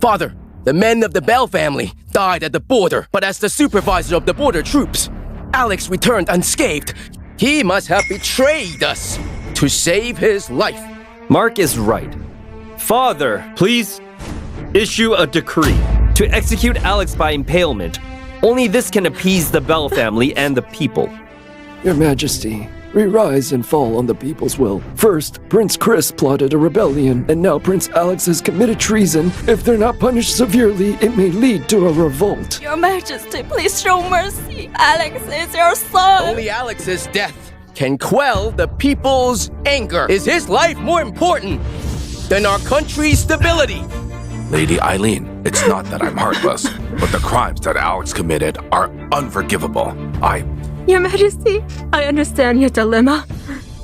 Father, the men of the Bell family died at the border, but as the supervisor of the border troops, Alex returned unscathed. He must have betrayed us to save his life. Mark is right. Father, please issue a decree to execute Alex by impalement. Only this can appease the Bell family and the people. Your Majesty, we rise and fall on the people's will. First, Prince Chris plotted a rebellion, and now Prince Alex has committed treason. If they're not punished severely, it may lead to a revolt. Your Majesty, please show mercy. Alex is your son. Only Alex's death can quell the people's anger. Is his life more important than our country's stability? Lady Eileen, it's not that I'm heartless, but the crimes that Alex committed are unforgivable. Your Majesty, I understand your dilemma,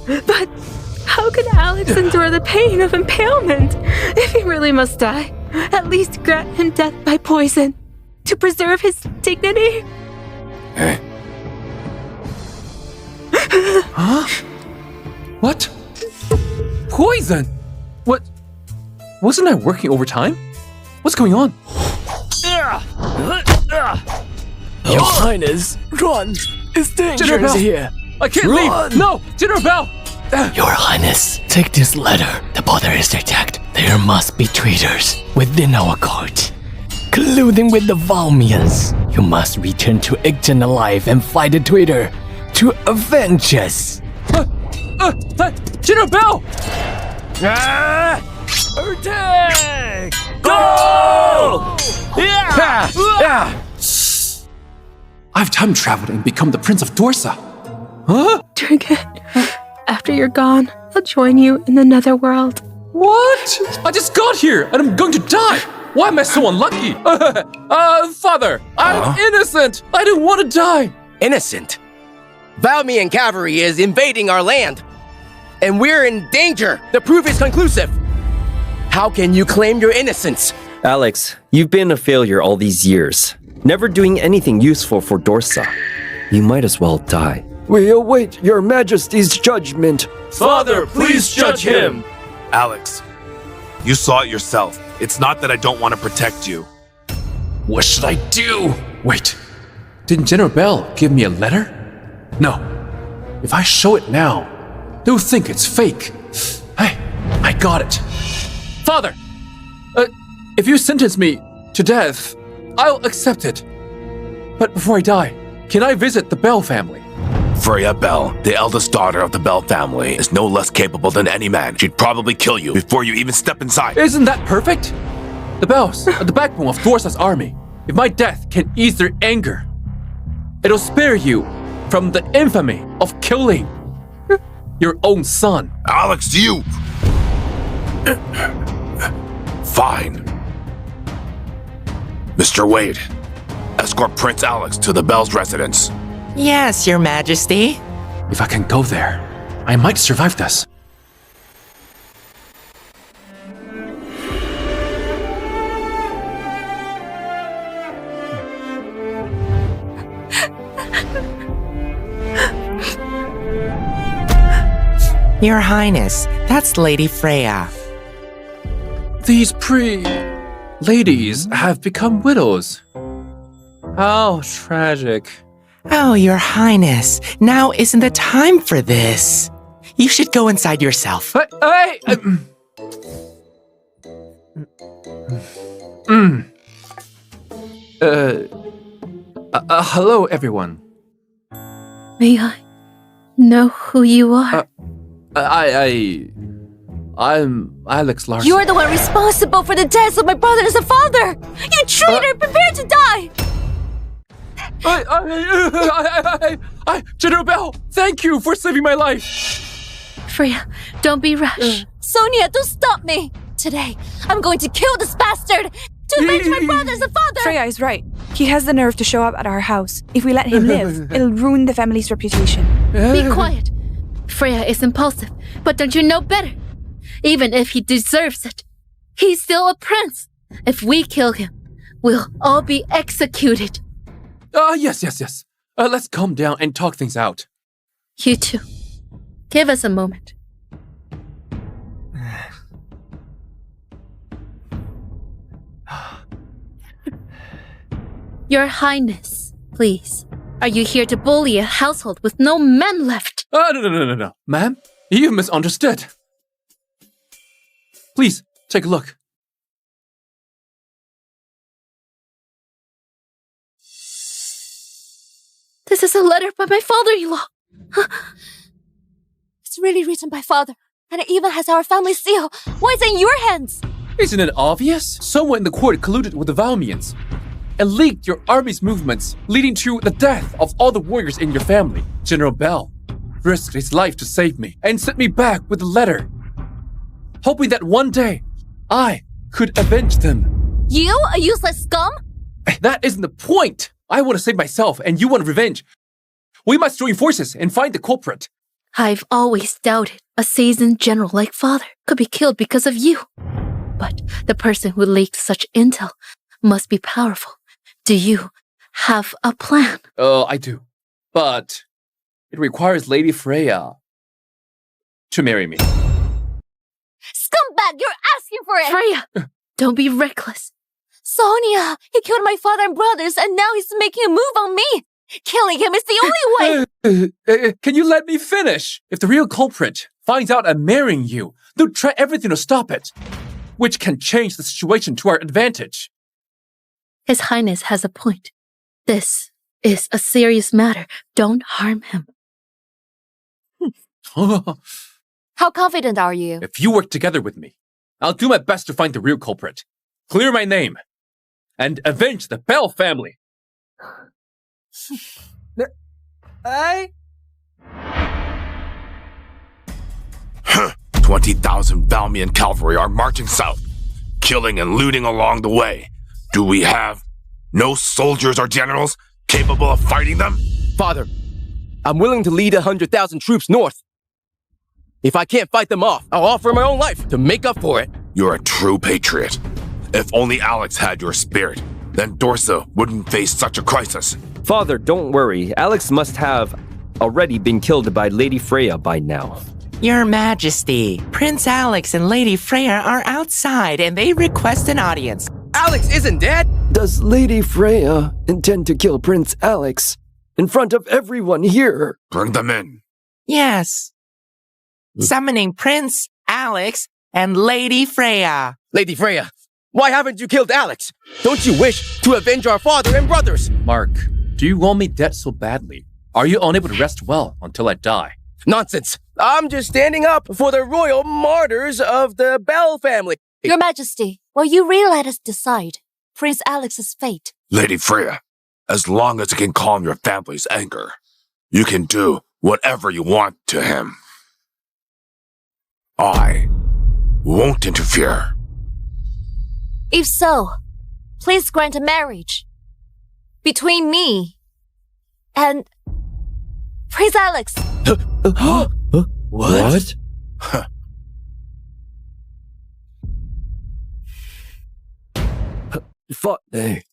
but how can Alex endure the pain of impalement? If he really must die, at least grant him death by poison to preserve his dignity. Eh? Huh? What? Poison? What? Wasn't I working overtime? What's going on? Your Highness, run! It's dangerous General Bell! here! I can't Run! leave! No! General Bell! Your Highness, take this letter. The border is attacked. There must be traitors within our court, colluding with the Valmians. You must return to Igton alive and fight the traitor to avenge us. General Bell! Attack! Go! I've time traveled and become the Prince of Dorsa. Huh? Drink it. After you're gone, I'll join you in the netherworld. What? I just got here and I'm going to die. Why am I so unlucky? Father, I'm innocent. I didn't want to die. Innocent? Valmian cavalry is invading our land, and we're in danger. The proof is conclusive. How can you claim your innocence? Alex, you've been a failure all these years, never doing anything useful for Dorsa. You might as well die. We await your Majesty's judgment. Father, please judge him! Alex, you saw it yourself. It's not that I don't want to protect you. What should I do? Wait, didn't General Bell give me a letter? No, if I show it now, they'll think it's fake. Hey, I got it. Father, if you sentence me to death, I'll accept it. But before I die, can I visit the Bell family? Freya Bell, the eldest daughter of the Bell family, is no less capable than any man. She'd probably kill you before you even step inside. Isn't that perfect? The Bells are the backbone of Dorsa's army. If my death can ease their anger, it'll spare you from the infamy of killing your own son. Alex, you... Fine. Mr. Wade, escort Prince Alex to the Bell's residence. Yes, Your Majesty. If I can go there, I might survive this. Your Highness, that's Lady Freya. These ladies have become widows. How tragic. Oh, Your Highness, now isn't the time for this. You should go inside yourself. Hey! Hello, everyone. May I know who you are? I'm Alex Larson. You're the one responsible for the deaths of my brothers and father! You traitor! Prepare to die! General Bell, thank you for saving my life. Freya, don't be rash. Sonia, don't stop me! Today, I'm going to kill this bastard to avenge my brothers and father! Freya is right. He has the nerve to show up at our house. If we let him live, it'll ruin the family's reputation. Be quiet. Freya is impulsive, but don't you know better? Even if he deserves it, he's still a prince. If we kill him, we'll all be executed. Yes. Let's calm down and talk things out. You too. Give us a moment. Your Highness, please. Are you here to bully a household with no men left? No. Ma'am, you've misunderstood. Please, take a look. This is a letter by my father-in-law. It's really written by father, and it even has our family seal. Why is it in your hands? Isn't it obvious? Someone in the court colluded with the Valmians and leaked your army's movements, leading to the death of all the warriors in your family. General Bell risked his life to save me and sent me back with a letter, hoping that one day I could avenge them. You, a useless scum? That isn't the point. I want to save myself and you want revenge. We must join forces and find the culprit. I've always doubted a seasoned general like father could be killed because of you. But the person who leaked such intel must be powerful. Do you have a plan? I do. But it requires Lady Freya to marry me. Scumbag, you're asking for it! Freya, don't be reckless. Sonia, he killed my father and brothers, and now he's making a move on me. Killing him is the only way. Can you let me finish? If the real culprit finds out I'm marrying you, they'll try everything to stop it, which can change the situation to our advantage. His Highness has a point. This is a serious matter. Don't harm him. How confident are you? If you work together with me, I'll do my best to find the real culprit, clear my name, and avenge the Bell family. 20,000 Valmian cavalry are marching south, killing and looting along the way. Do we have no soldiers or generals capable of fighting them? Father, I'm willing to lead 100,000 troops north. If I can't fight them off, I'll offer my own life to make up for it. You're a true patriot. If only Alex had your spirit, then Dorsa wouldn't face such a crisis. Father, don't worry. Alex must have already been killed by Lady Freya by now. Your Majesty, Prince Alex and Lady Freya are outside and they request an audience. Alex isn't dead! Does Lady Freya intend to kill Prince Alex in front of everyone here? Bring them in. Yes. Summoning Prince Alex and Lady Freya. Lady Freya, why haven't you killed Alex? Don't you wish to avenge our father and brothers? Mark, do you want me dead so badly? Are you unable to rest well until I die? Nonsense. I'm just standing up for the royal martyrs of the Bell family. Your Majesty, will you really let us decide Prince Alex's fate? Lady Freya, as long as it can calm your family's anger, you can do whatever you want to him. I won't interfere. If so, please grant a marriage between me and Prince Alex. What?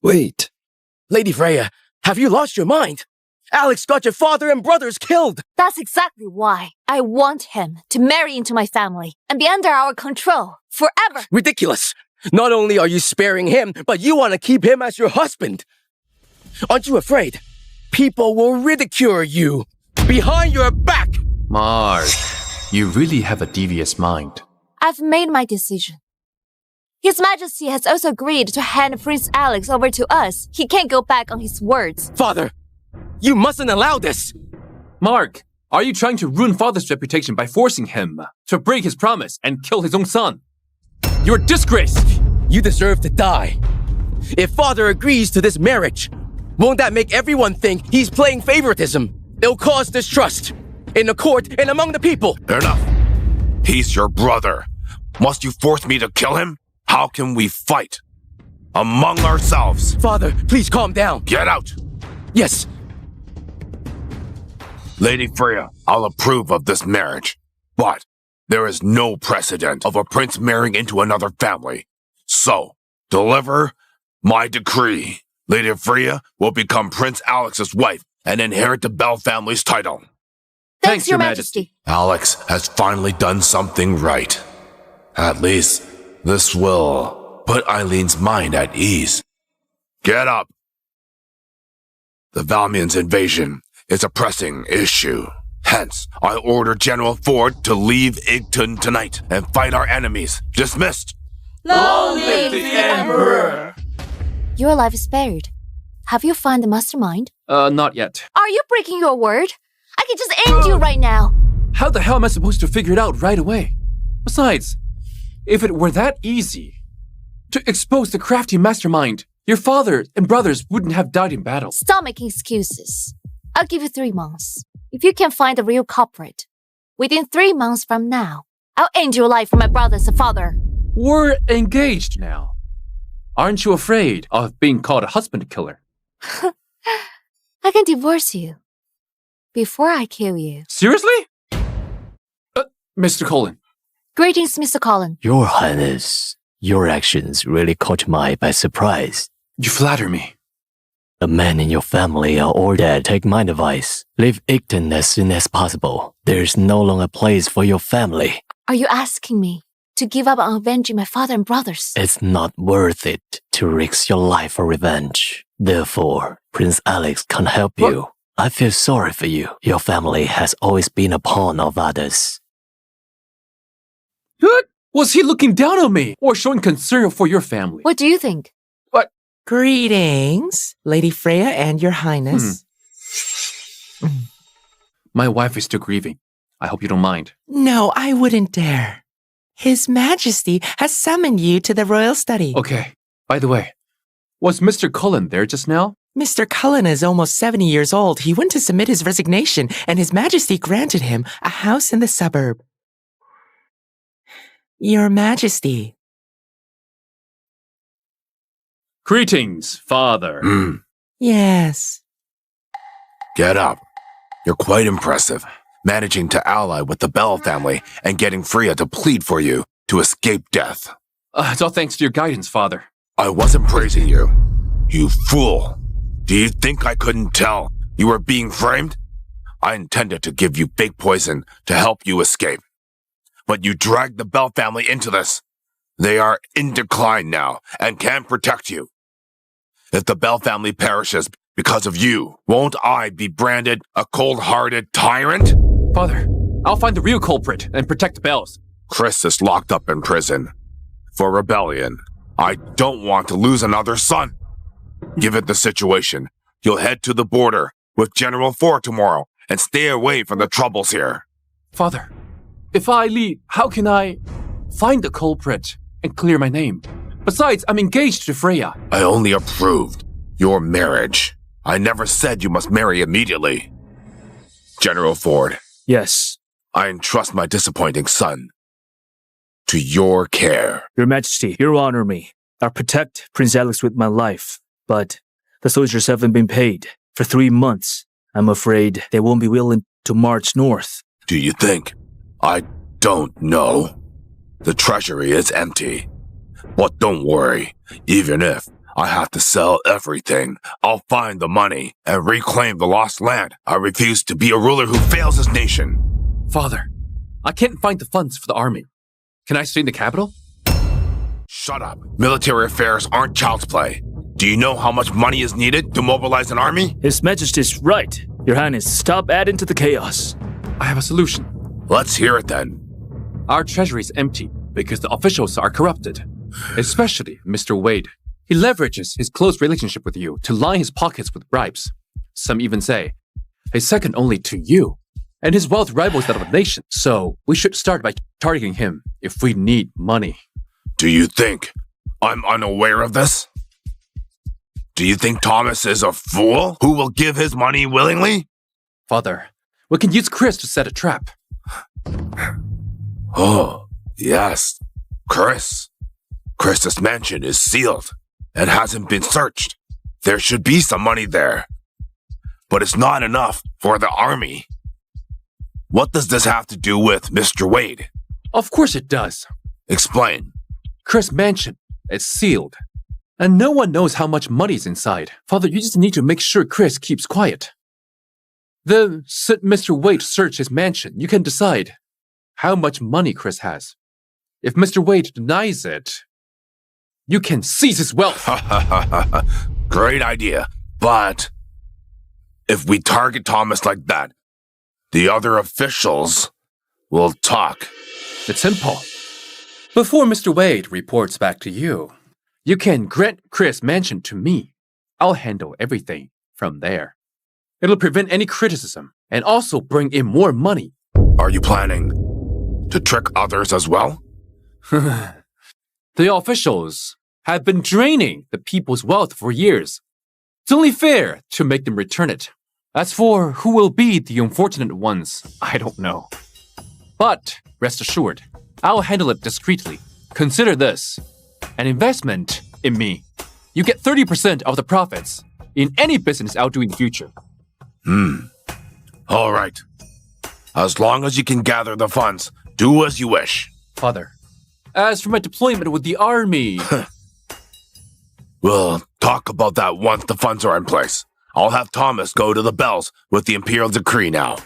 Wait. Lady Freya, have you lost your mind? Alex got your father and brothers killed. That's exactly why I want him to marry into my family and be under our control forever. Ridiculous. Not only are you sparing him, but you want to keep him as your husband. Aren't you afraid? People will ridicule you behind your back. Mark, you really have a devious mind. I've made my decision. His Majesty has also agreed to hand Prince Alex over to us. He can't go back on his words. Father, you mustn't allow this. Mark, are you trying to ruin Father's reputation by forcing him to break his promise and kill his own son? You're a disgrace. You deserve to die. If Father agrees to this marriage, won't that make everyone think he's playing favoritism? It'll cause distrust in the court and among the people. Enough. He's your brother. Must you force me to kill him? How can we fight? Among ourselves. Father, please calm down. Get out. Yes. Lady Freya, I'll approve of this marriage. But there is no precedent of a prince marrying into another family. So, deliver my decree. Lady Freya will become Prince Alex's wife and inherit the Bell family's title. Thanks, Your Majesty. Alex has finally done something right. At least, this will put Eileen's mind at ease. Get up. The Valmian's invasion is a pressing issue. Hence, I order General Ford to leave Igton tonight and fight our enemies. Dismissed! Long live the Emperor! Your life is spared. Have you found the mastermind? Not yet. Are you breaking your word? I can just end you right now. How the hell am I supposed to figure it out right away? Besides, if it were that easy to expose the crafty mastermind, your father and brothers wouldn't have died in battle. Stop making excuses. I'll give you 3 months. If you can find the real culprit, within 3 months from now, I'll end your life for my brothers and father. We're engaged now. Aren't you afraid of being called a husband killer? I can divorce you before I kill you. Seriously? Mr. Colin. Greetings, Mr. Colin. Your Highness, your actions really caught me by surprise. You flatter me. The men in your family are all dead. Take my advice. Leave Igton as soon as possible. There's no longer a place for your family. Are you asking me to give up on avenging my father and brothers? It's not worth it to risk your life for revenge. Therefore, Prince Alex can't help you. I feel sorry for you. Your family has always been a pawn of others. What? Was he looking down on me or showing concern for your family? What do you think? What? Greetings, Lady Freya and Your Highness. My wife is still grieving. I hope you don't mind. No, I wouldn't dare. His Majesty has summoned you to the royal study. Okay. By the way, was Mr. Cullen there just now? Mr. Cullen is almost 70 years old. He went to submit his resignation, and His Majesty granted him a house in the suburb. Your Majesty. Greetings, Father. Yes. Get up. You're quite impressive, managing to ally with the Bell family and getting Freya to plead for you to escape death. It's all thanks to your guidance, Father. I wasn't praising you. You fool. Do you think I couldn't tell you were being framed? I intended to give you fake poison to help you escape. But you dragged the Bell family into this. They are in decline now and can't protect you. If the Bell family perishes because of you, won't I be branded a cold-hearted tyrant? Father, I'll find the real culprit and protect the Bells. Chris is locked up in prison for rebellion. I don't want to lose another son. Given the situation, you'll head to the border with General Ford tomorrow and stay away from the troubles here. Father, if I leave, how can I find the culprit and clear my name? Besides, I'm engaged to Freya. I only approved your marriage. I never said you must marry immediately. General Ford. Yes. I entrust my disappointing son to your care. Your Majesty, you honor me. I'll protect Prince Alex with my life, but the soldiers haven't been paid for 3 months. I'm afraid they won't be willing to march north. Do you think? I don't know. The treasury is empty. But don't worry, even if I have to sell everything, I'll find the money and reclaim the lost land. I refuse to be a ruler who fails his nation. Father, I can't find the funds for the army. Can I stay in the capital? Shut up. Military affairs aren't child's play. Do you know how much money is needed to mobilize an army? His Majesty's right. Your Highness, stop adding to the chaos. I have a solution. Let's hear it then. Our treasury is empty because the officials are corrupted. Especially Mr. Wade. He leverages his close relationship with you to line his pockets with bribes. Some even say he's second only to you. And his wealth rivals that of a nation. So we should start by targeting him if we need money. Do you think I'm unaware of this? Do you think Thomas is a fool who will give his money willingly? Father, we can use Chris to set a trap. Oh, yes. Chris. Chris's mansion is sealed and hasn't been searched. There should be some money there. But it's not enough for the army. What does this have to do with Mr. Wade? Of course it does. Explain. Chris' mansion is sealed. And no one knows how much money is inside. Father, you just need to make sure Chris keeps quiet. Then, should Mr. Wade search his mansion, you can decide how much money Chris has. If Mr. Wade denies it, you can seize his wealth. Great idea, but if we target Thomas like that, the other officials will talk. It's simple. Before Mr. Wade reports back to you, you can grant Chris' mansion to me. I'll handle everything from there. It'll prevent any criticism and also bring in more money. Are you planning to trick others as well? The officials have been draining the people's wealth for years. It's only fair to make them return it. As for who will be the unfortunate ones, I don't know. But rest assured, I'll handle it discreetly. Consider this an investment in me. You get 30% of the profits in any business I'll do in the future. All right. As long as you can gather the funds, do as you wish. Father, as for my deployment with the army... We'll talk about that once the funds are in place. I'll have Thomas go to the bells with the Imperial Decree now.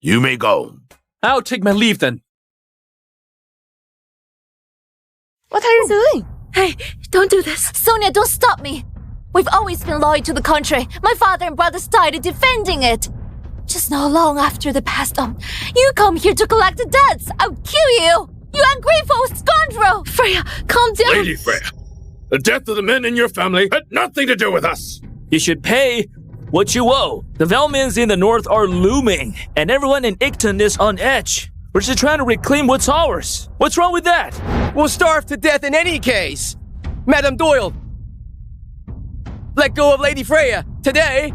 You may go. I'll take my leave then. What are you doing? Hey, don't do this. Sonia, don't stop me. We've always been loyal to the country. My father and brothers died defending it. Just not long after they passed on, you come here to collect the debts. I'll kill you. You ungrateful scoundrel. Freya, calm down. Lady Freya, the death of the men in your family had nothing to do with us. You should pay what you owe. The Valmians in the north are looming, and everyone in Icton is on edge. We're just trying to reclaim what's ours. What's wrong with that? We'll starve to death in any case. Madam Doyle, let go of Lady Freya. Today,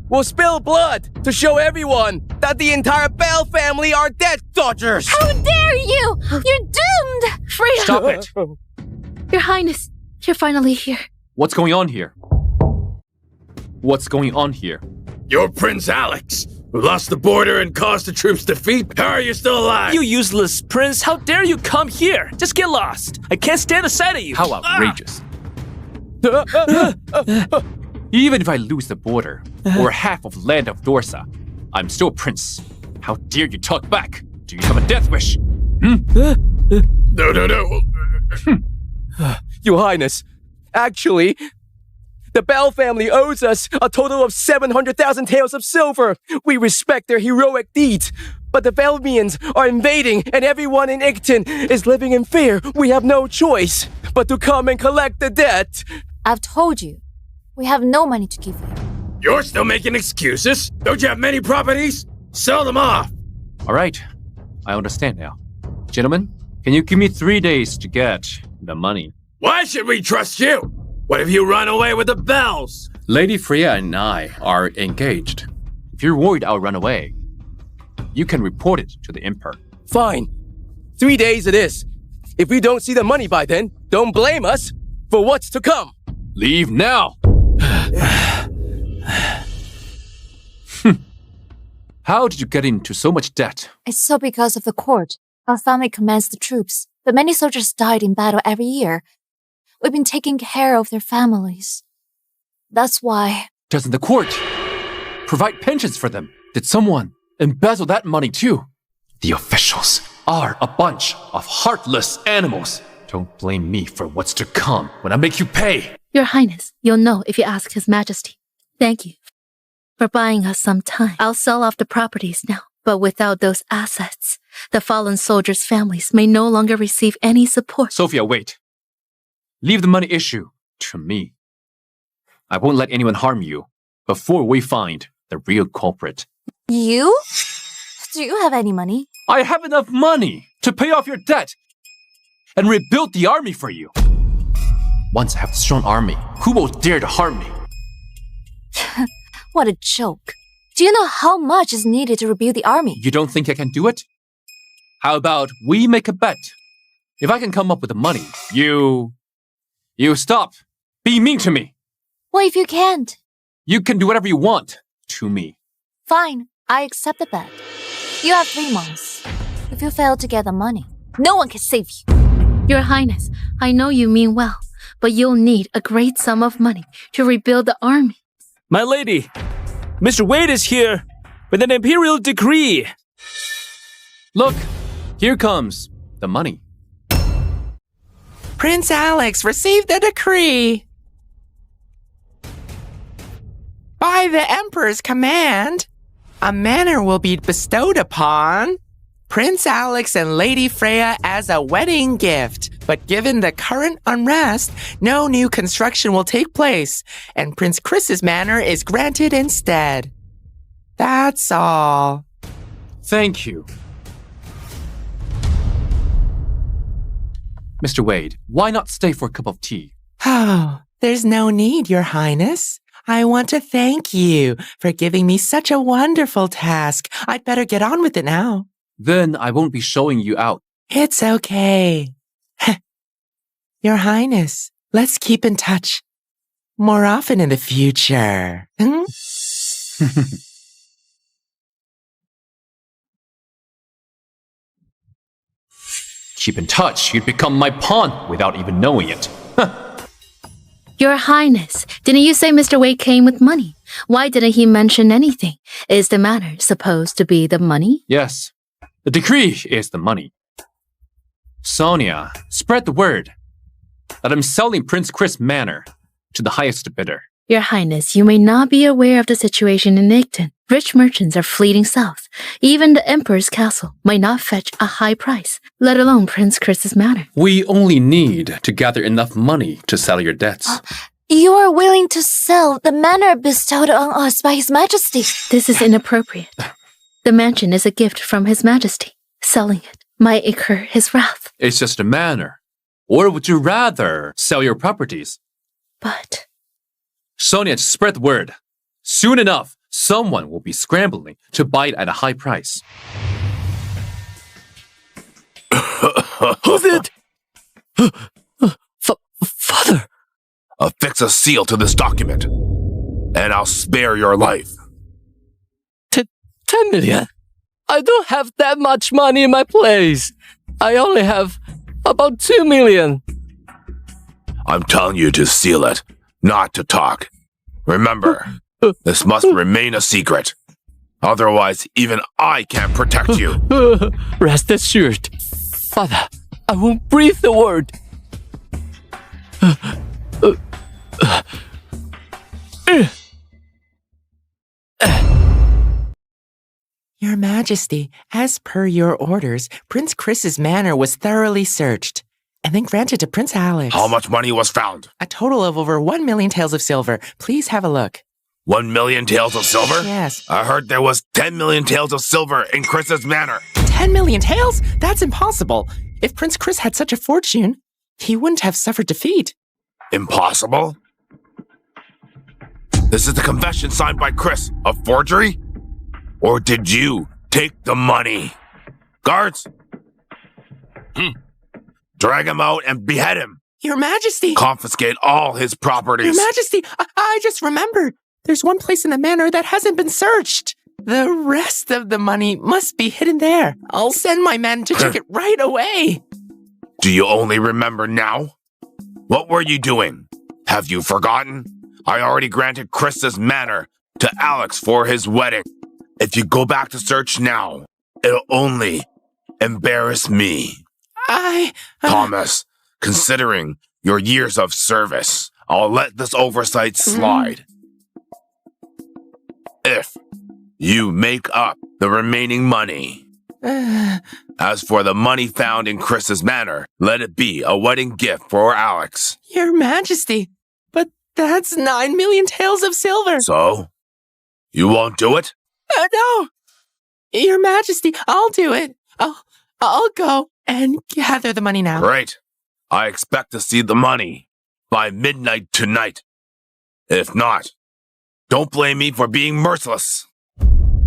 we'll spill blood to show everyone that the entire Bell family are death dodgers. How dare you? You're doomed. Freya! Stop it! Your Highness, you're finally here. What's going on here? What's going on here? You're Prince Alex, who lost the border and caused the troops defeat. How are you still alive? You useless prince, how dare you come here? Just get lost. I can't stand the sight of you. How outrageous. Even if I lose the border, or half of land of Dorsa, I'm still prince. How dare you talk back? Do you have a death wish? No. Your Highness, actually, the Bell family owes us a total of 700,000 taels of silver. We respect their heroic deeds, but the Velmians are invading and everyone in Icton is living in fear. We have no choice but to come and collect the debt. I've told you, we have no money to give you. You're still making excuses? Don't you have many properties? Sell them off. All right, I understand now. Gentlemen, can you give me 3 days to get the money? Why should we trust you? What if you run away with the bells? Lady Freya and I are engaged. If you're worried I'll run away, you can report it to the Emperor. Fine. 3 days it is. If we don't see the money by then, don't blame us for what's to come. Leave now! How did you get into so much debt? It's so because of the court. Our family commands the troops, but many soldiers died in battle every year. We've been taking care of their families. That's why... Doesn't the court provide pensions for them? Did someone embezzle that money too? The officials are a bunch of heartless animals. Don't blame me for what's to come when I make you pay. Your Highness, you'll know if you ask His Majesty. Thank you for buying us some time. I'll sell off the properties now, but without those assets, the fallen soldiers' families may no longer receive any support. Sophia, wait. Leave the money issue to me. I won't let anyone harm you before we find the real culprit. You? Do you have any money? I have enough money to pay off your debt and rebuild the army for you. Once I have a strong army, who will dare to harm me? What a joke. Do you know how much is needed to rebuild the army? You don't think I can do it? How about we make a bet? If I can come up with the money, you stop being mean to me. What if you can't? You can do whatever you want to me. Fine, I accept the bet. You have 3 months. If you fail to get the money, no one can save you. Your Highness, I know you mean well, but you'll need a great sum of money to rebuild the army. My lady, Mr. Wade is here with an imperial decree. Look, here comes the money. Prince Alex received the decree. By By the Emperor's command, a manor will be bestowed upon Prince Alex and Lady Freya as a wedding gift. But given the current unrest, no new construction will take place, and Prince Chris's manor is granted instead. That's all. Thank you. Mr. Wade, why not stay for a cup of tea? Oh, there's no need, Your Highness. I want to thank you for giving me such a wonderful task. I'd better get on with it now. Then I won't be showing you out. It's okay. Your Highness, let's keep in touch more often in the future. Keep in touch. You'd become my pawn without even knowing it. Your Highness, didn't you say Mr. Wade came with money? Why didn't he mention anything? Is the manor supposed to be the money? Yes. The decree is the money. Sonia, spread the word that I'm selling Prince Chris Manor to the highest bidder. Your Highness, you may not be aware of the situation in Igton. Rich merchants are fleeing south. Even the Emperor's castle might not fetch a high price, let alone Prince Chris's manor. We only need to gather enough money to settle your debts. You are willing to sell the manor bestowed on us by His Majesty. This is inappropriate. The mansion is a gift from His Majesty. Selling it might incur his wrath. It's just a manor. Or would you rather sell your properties? But... Sonia, spread the word. Soon enough, someone will be scrambling to buy it at a high price. Who's it? Father! Affix a seal to this document, and I'll spare your life. 10 million? I don't have that much money in my place. I only have about 2 million. I'm telling you to seal it, not to talk. Remember, this must remain a secret. Otherwise, even I can't protect you. Rest assured. Father, I won't breathe the word. Your Majesty, as per your orders, Prince Chris's manor was thoroughly searched and then granted to Prince Alex. How much money was found? A total of over 1 million taels of silver. Please have a look. 1 million taels of silver? Yes. I heard there was 10 million taels of silver in Chris's manor. 10 million taels? That's impossible. If Prince Chris had such a fortune, he wouldn't have suffered defeat. Impossible? This is the confession signed by Chris. A forgery? Or did you take the money? Guards! Drag him out and behead him. Your Majesty! Confiscate all his properties. Your Majesty, I just remembered. There's one place in the manor that hasn't been searched. The rest of the money must be hidden there. I'll send my men to check it right away. Do you only remember now? What were you doing? Have you forgotten? I already granted Chris's manor to Alex for his wedding. If you go back to search now, it'll only embarrass me. Thomas, considering your years of service, I'll let this oversight slide. If you make up the remaining money. As for the money found in Chris's manor, let it be a wedding gift for Alex. Your Majesty, but that's 9 million taels of silver. So? You won't do it? No. Your Majesty, I'll do it. I'll go and gather the money now. Great. I expect to see the money by midnight tonight. If not, don't blame me for being merciless.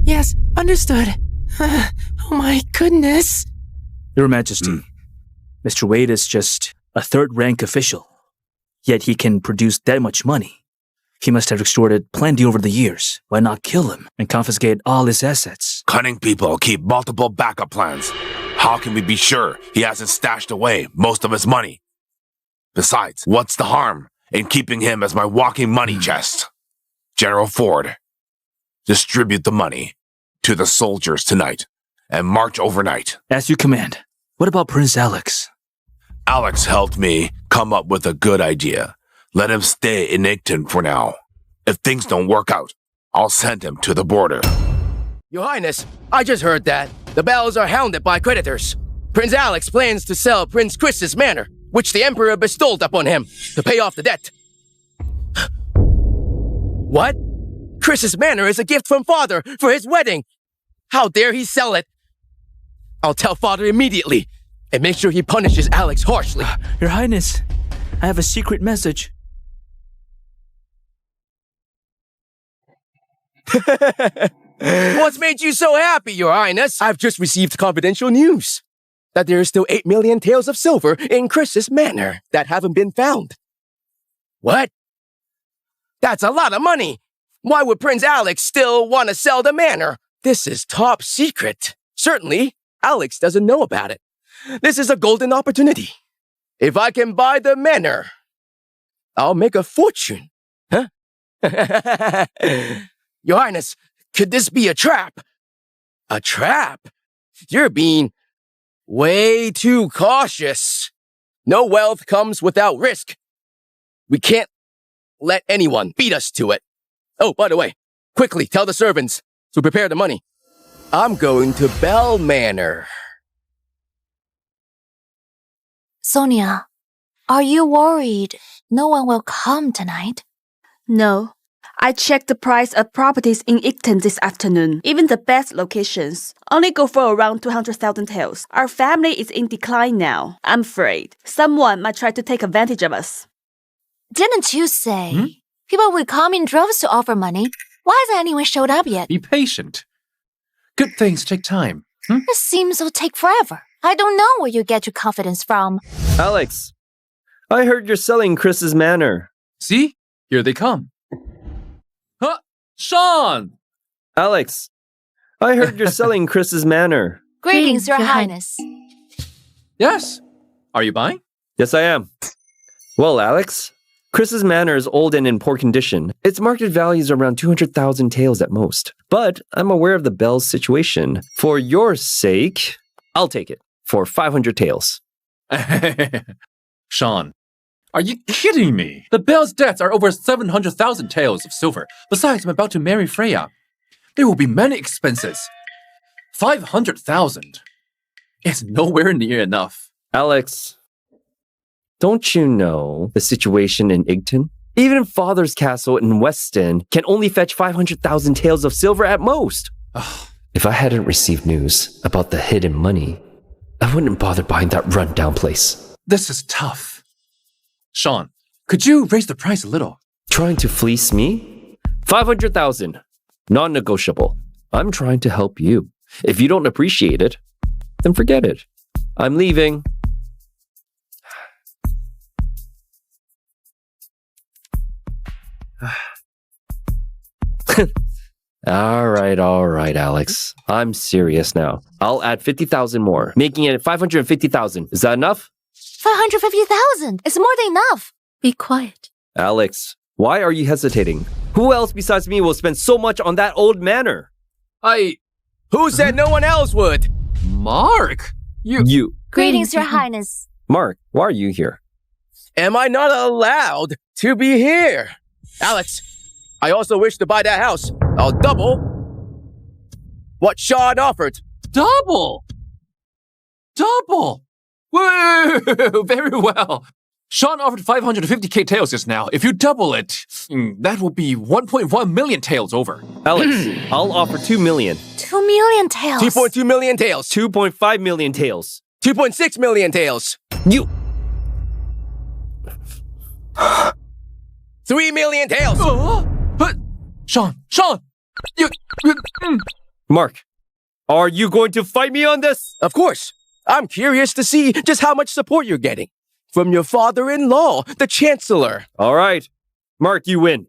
Yes, understood. Oh my goodness. Your Majesty, Mr. Wade is just a third-rank official, yet he can produce that much money. He must have extorted plenty over the years. Why not kill him and confiscate all his assets? Cunning people keep multiple backup plans. How can we be sure he hasn't stashed away most of his money? Besides, what's the harm in keeping him as my walking money chest? General Ford, distribute the money to the soldiers tonight and march overnight. As you command. What about Prince Alex? Alex helped me come up with a good idea. Let him stay in Igton for now. If things don't work out, I'll send him to the border. Your Highness, I just heard that the Bells are hounded by creditors. Prince Alex plans to sell Prince Chris's manor, which the Emperor bestowed upon him, to pay off the debt. What? Chris's manor is a gift from Father for his wedding. How dare he sell it? I'll tell Father immediately and make sure he punishes Alex harshly. Your Highness, I have a secret message. What's made you so happy, Your Highness? I've just received confidential news that there are still 8 million taels of silver in Chris's manor that haven't been found. What? That's a lot of money. Why would Prince Alex still want to sell the manor? This is top secret. Certainly, Alex doesn't know about it. This is a golden opportunity. If I can buy the manor, I'll make a fortune. Huh? Your Highness, could this be a trap? A trap? You're being way too cautious. No wealth comes without risk. We can't let anyone beat us to it. Oh, by the way, quickly tell the servants to prepare the money. I'm going to Bell Manor. Sonia, are you worried no one will come tonight? No. I checked the price of properties in Igton this afternoon. Even the best locations only go for around 200,000 taels. Our family is in decline now. I'm afraid someone might try to take advantage of us. Didn't you say people will come in droves to offer money? Why hasn't anyone showed up yet? Be patient. Good things take time. It seems it'll take forever. I don't know where you get your confidence from. Alex, I heard you're selling Chris's manor. See? Here they come. Huh? Sean! Alex, I heard you're selling Chris's manor. Greetings, Your Highness. Yes. Are you buying? Yes, I am. Well, Alex, Chris's manor is old and in poor condition. Its market value is around 200,000 taels at most. But I'm aware of the Bell's situation. For your sake, I'll take it for 500 taels. Sean, are you kidding me? The Bell's debts are over 700,000 taels of silver. Besides, I'm about to marry Freya. There will be many expenses. 500,000 is nowhere near enough. Alex, don't you know the situation in Igton? Even Father's castle in Weston can only fetch 500,000 taels of silver at most. If I hadn't received news about the hidden money, I wouldn't bother buying that rundown place. This is tough. Sean, could you raise the price a little? Trying to fleece me? 500,000. Non-negotiable. I'm trying to help you. If you don't appreciate it, then forget it. I'm leaving. All right, Alex. I'm serious now. I'll add 50,000 more, making it 550,000. Is that enough? 550,000! It's more than enough! Be quiet. Alex, why are you hesitating? Who else besides me will spend so much on that old manor? Who said no one else would? Mark! You. Greetings, Your Highness. Mark, why are you here? Am I not allowed to be here? Alex, I also wish to buy that house. I'll double what Sean offered. Double! Double! Whoa! Very well. Sean offered 550k taels just now. If you double it, that will be 1.1 million taels over. Alex, I'll offer 2 million. 2 million taels. 2.2 million taels. 2.5 million taels. 2.6 million taels. You. 3 million taels. But Sean, Mark, are you going to fight me on this? Of course. I'm curious to see just how much support you're getting from your father-in-law, the Chancellor. All right. Mark, you win.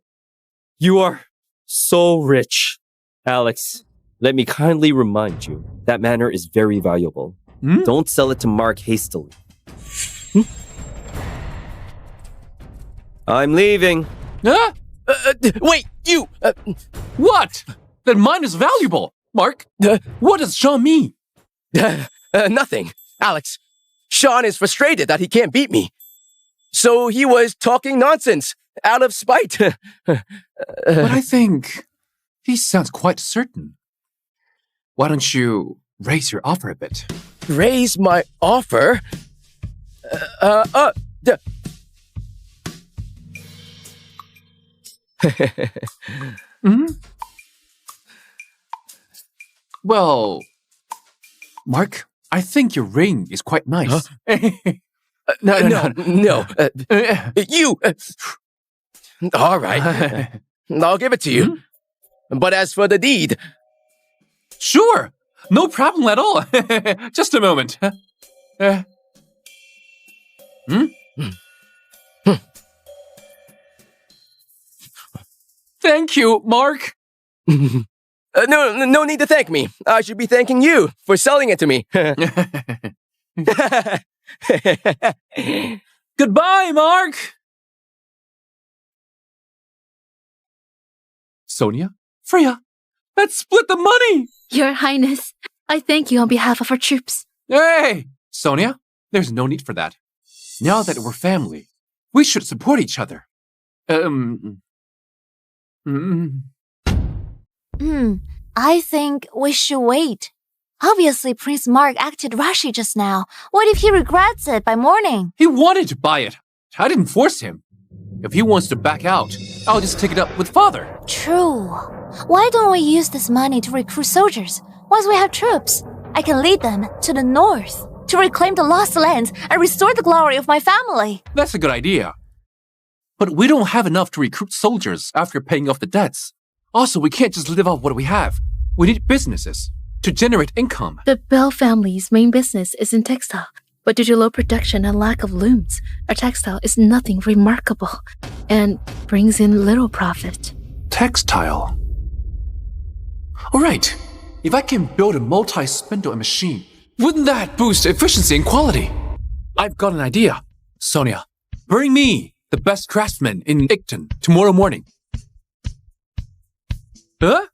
You are so rich. Alex, let me kindly remind you, that manor is very valuable. Don't sell it to Mark hastily. I'm leaving. Huh? Wait, you! What? Then mine is valuable. Mark, what does Sean mean? Nothing. Alex, Sean is frustrated that he can't beat me. So he was talking nonsense, out of spite. But I think He sounds quite certain. Why don't you raise your offer a bit? Raise my offer? Well, Mark, I think your ring is quite nice. No. You. All right. I'll give it to you. But as for the deed. Sure. No problem at all. Just a moment. Thank you, Mark. No need to thank me. I should be thanking you for selling it to me. Goodbye, Mark. Sonia, Freya, let's split the money. Your Highness, I thank you on behalf of our troops. Hey, Sonia, there's no need for that. Now that we're family, we should support each other. I think we should wait. Obviously, Prince Mark acted rashy just now. What if he regrets it by morning? He wanted to buy it. I didn't force him. If he wants to back out, I'll just take it up with father. True. Why don't we use this money to recruit soldiers? Once we have troops, I can lead them to the north to reclaim the lost lands and restore the glory of my family. That's a good idea. But we don't have enough to recruit soldiers after paying off the debts. Also, we can't just live off what we have. We need businesses to generate income. The Bell family's main business is in textile, but due to low production and lack of looms, our textile is nothing remarkable and brings in little profit. Textile? Alright, if I can build a multi-spindle machine, wouldn't that boost efficiency and quality? I've got an idea. Sonia, bring me the best craftsman in Igton tomorrow morning. Huh?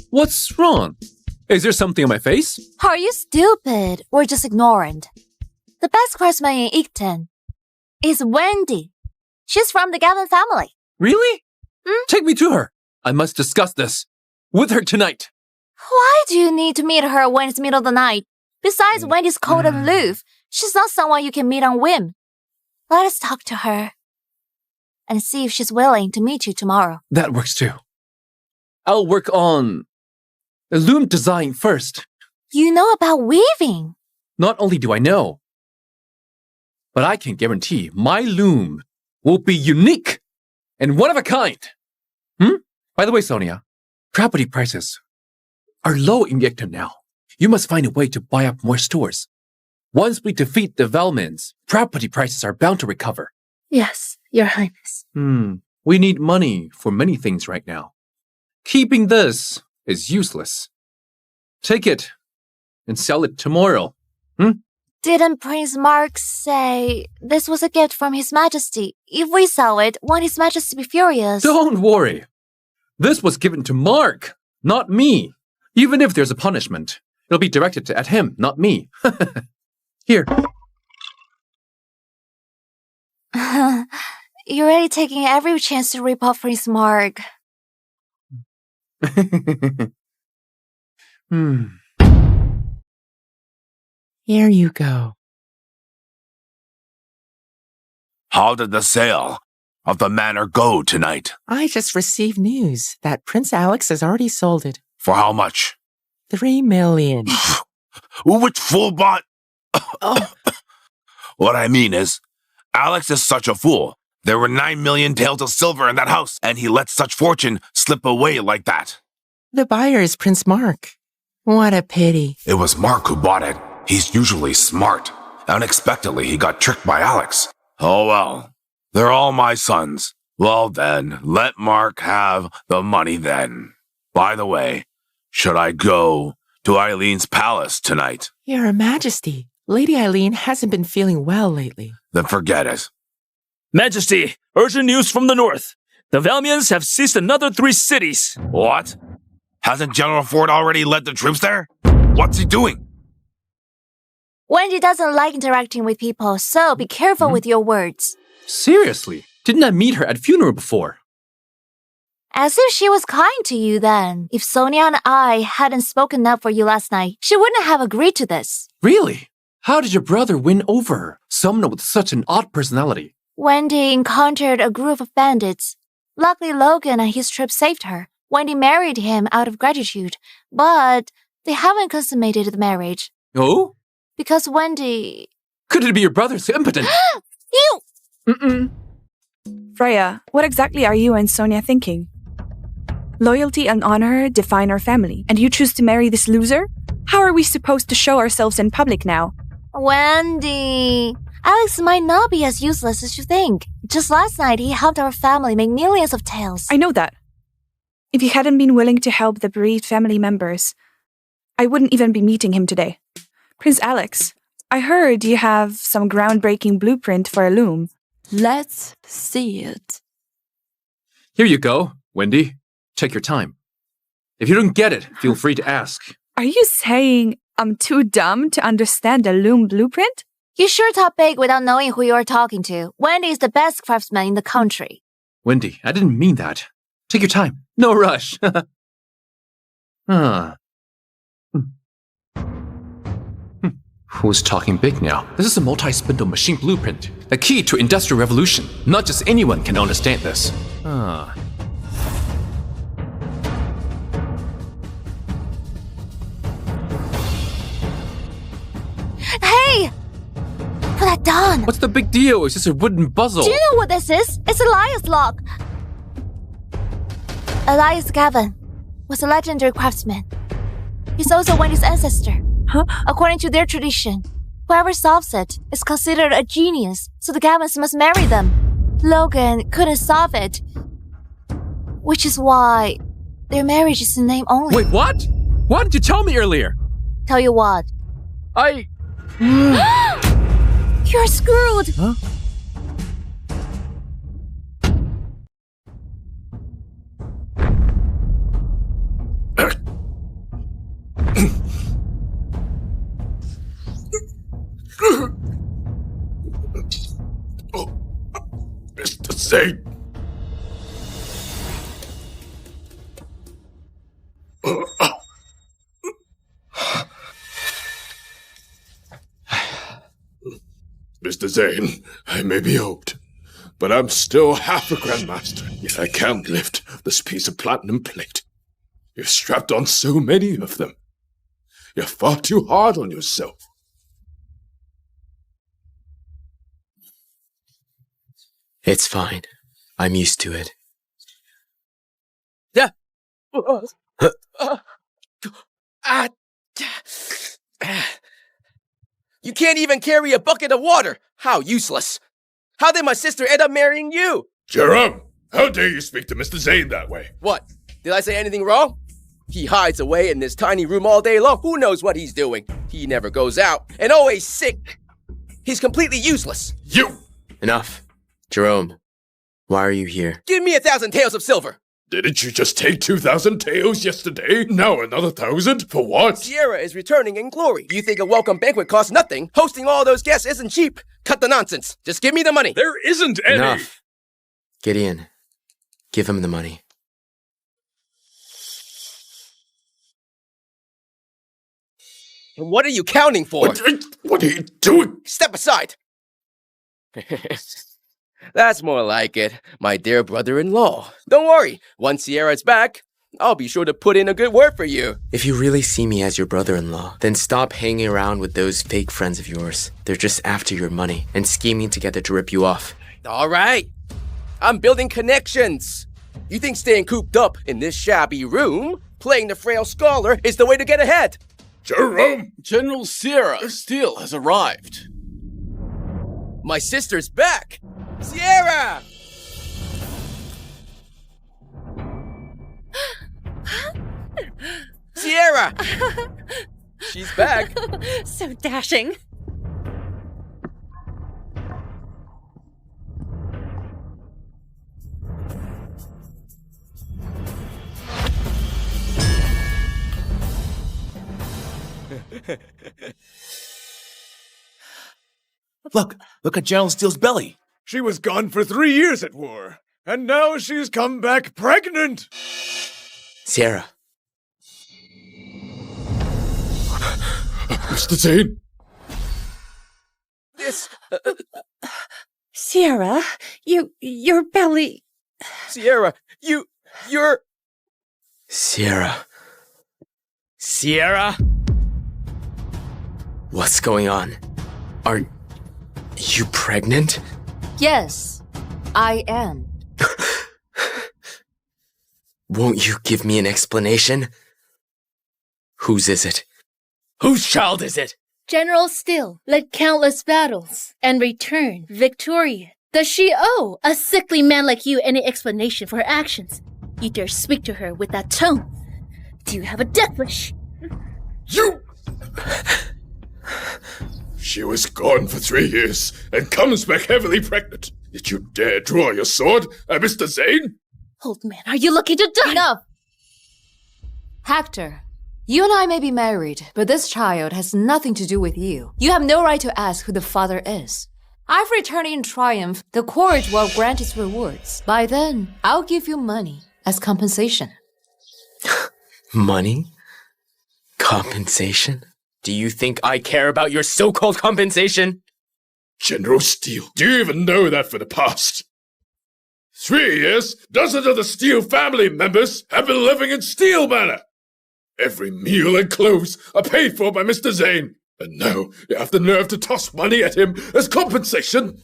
What's wrong? Is there something on my face? Are you stupid or just ignorant? The best craftsman in Igton is Wendy. She's from the Gavin family. Really? Take me to her. I must discuss this with her tonight. Why do you need to meet her when it's middle of the night? Besides, Wendy's cold and aloof. She's not someone you can meet on whim. Let us talk to her and see if she's willing to meet you tomorrow. That works too. I'll work on the loom design first. You know about weaving. Not only do I know, but I can guarantee my loom will be unique and one of a kind. By the way, Sonia, property prices are low in Igton now. You must find a way to buy up more stores. Once we defeat the Velmans, property prices are bound to recover. Yes, Your Highness. We need money for many things right now. Keeping this is useless. Take it and sell it tomorrow. Didn't Prince Mark say this was a gift from His Majesty? If we sell it, won't His Majesty be furious? Don't worry. This was given to Mark, not me. Even if there's a punishment, it'll be directed at him, not me. Here. You're really taking every chance to rip off Prince Mark. Here you go. How did the sale of the manor go tonight? I just received news that Prince Alex has already sold it. For how much? 3 million. Which fool bought? What I mean is, Alex is such a fool. There were 9 million taels of silver in that house, and he let such fortune slip away like that. The buyer is Prince Mark. What a pity. It was Mark who bought it. He's usually smart. Unexpectedly, he got tricked by Alex. Oh well, they're all my sons. Well then, let Mark have the money then. By the way, should I go to Eileen's palace tonight? Your Majesty, Lady Eileen hasn't been feeling well lately. Then forget it. Majesty, urgent news from the north. The Valmians have seized another 3 cities. What? Hasn't General Ford already led the troops there? What's he doing? Wendy doesn't like interacting with people, so be careful with your words. Seriously? Didn't I meet her at funeral before? As if she was kind to you then. If Sonia and I hadn't spoken up for you last night, she wouldn't have agreed to this. Really? How did your brother win over someone with such an odd personality? Wendy encountered a group of bandits. Luckily, Logan and his trip saved her. Wendy married him out of gratitude, but they haven't consummated the marriage. Oh? Because Wendy... Could it be your brother's impotent? You! Mm-mm. Freya, what exactly are you and Sonia thinking? Loyalty and honor define our family, and you choose to marry this loser? How are we supposed to show ourselves in public now? Wendy... Alex might not be as useless as you think. Just last night, he helped our family make millions of taels. I know that. If you hadn't been willing to help the bereaved family members, I wouldn't even be meeting him today. Prince Alex, I heard you have some groundbreaking blueprint for a loom. Let's see it. Here you go, Wendy. Take your time. If you don't get it, feel free to ask. Are you saying I'm too dumb to understand the loom blueprint? You sure talk big without knowing who you're talking to. Wendy is the best craftsman in the country. Wendy, I didn't mean that. Take your time. No rush. Who's talking big now? This is a multi-spindle machine blueprint. The key to industrial revolution. Not just anyone can understand this. Hey! Put that down! What's the big deal? It's just a wooden puzzle. Do you know what this is? It's Elias' lock. Elias Gavin was a legendary craftsman. He's also Wendy's ancestor. Huh? According to their tradition, whoever solves it is considered a genius, so the Gavins must marry them. Logan couldn't solve it, which is why their marriage is in name only. Wait, what? Why didn't you tell me earlier? Tell you what? You're screwed! Huh? Mr. Zane. Mr. Zane, I may be old, but I'm still half a Grandmaster, yet I can't lift this piece of platinum plate. You've strapped on so many of them. You're far too hard on yourself. It's fine. I'm used to it. Yeah. You can't even carry a bucket of water. How useless. How did my sister end up marrying you? Jerome, how dare you speak to Mr. Zane that way? What? Did I say anything wrong? He hides away in this tiny room all day long. Who knows what he's doing? He never goes out and always sick. He's completely useless. You! Enough. Jerome, why are you here? Give me 1,000 taels of silver. Didn't you just take 2,000 taels yesterday? Now another 1,000? For what? Sierra is returning in glory. You think a welcome banquet costs nothing? Hosting all those guests isn't cheap. Cut the nonsense. Just give me the money. There isn't any. Enough. Gideon, give him the money. What are you counting for? What are you doing? Step aside. That's more like it, my dear brother-in-law. Don't worry, once Sierra's back, I'll be sure to put in a good word for you. If you really see me as your brother-in-law, then stop hanging around with those fake friends of yours. They're just after your money and scheming together to rip you off. All right, I'm building connections. You think staying cooped up in this shabby room, playing the frail scholar, is the way to get ahead? Jerome! General Sierra Steele has arrived. My sister's back! Sierra! Sierra! She's back. So dashing. Look at General Steele's belly. She was gone for 3 years at war, And now she's come back pregnant! Sierra. Mr. Zane? This... Sierra, your belly... Sierra, you're... Sierra. Sierra? What's going on? Are you pregnant? Yes, I am. Won't you give me an explanation? Whose is it? Whose child is it? General Steele led countless battles and returned victorious. Does she owe a sickly man like you any explanation for her actions? You dare speak to her with that tone? Do you have a death wish? You! She was gone for 3 years and comes back heavily pregnant. Did you dare draw your sword at Mr. Zane? Old man, are you looking to die? Enough! Hector, you and I may be married, but this child has nothing to do with you. You have no right to ask who the father is. I've returned in triumph. The court will grant its rewards. By then, I'll give you money as compensation. Money? Compensation? Do you think I care about your so-called compensation? General Steele, do you even know that for the past 3 years, dozens of the Steele family members have been living in Steele Manor? Every meal and clothes are paid for by Mr. Zane, and now you have the nerve to toss money at him as compensation?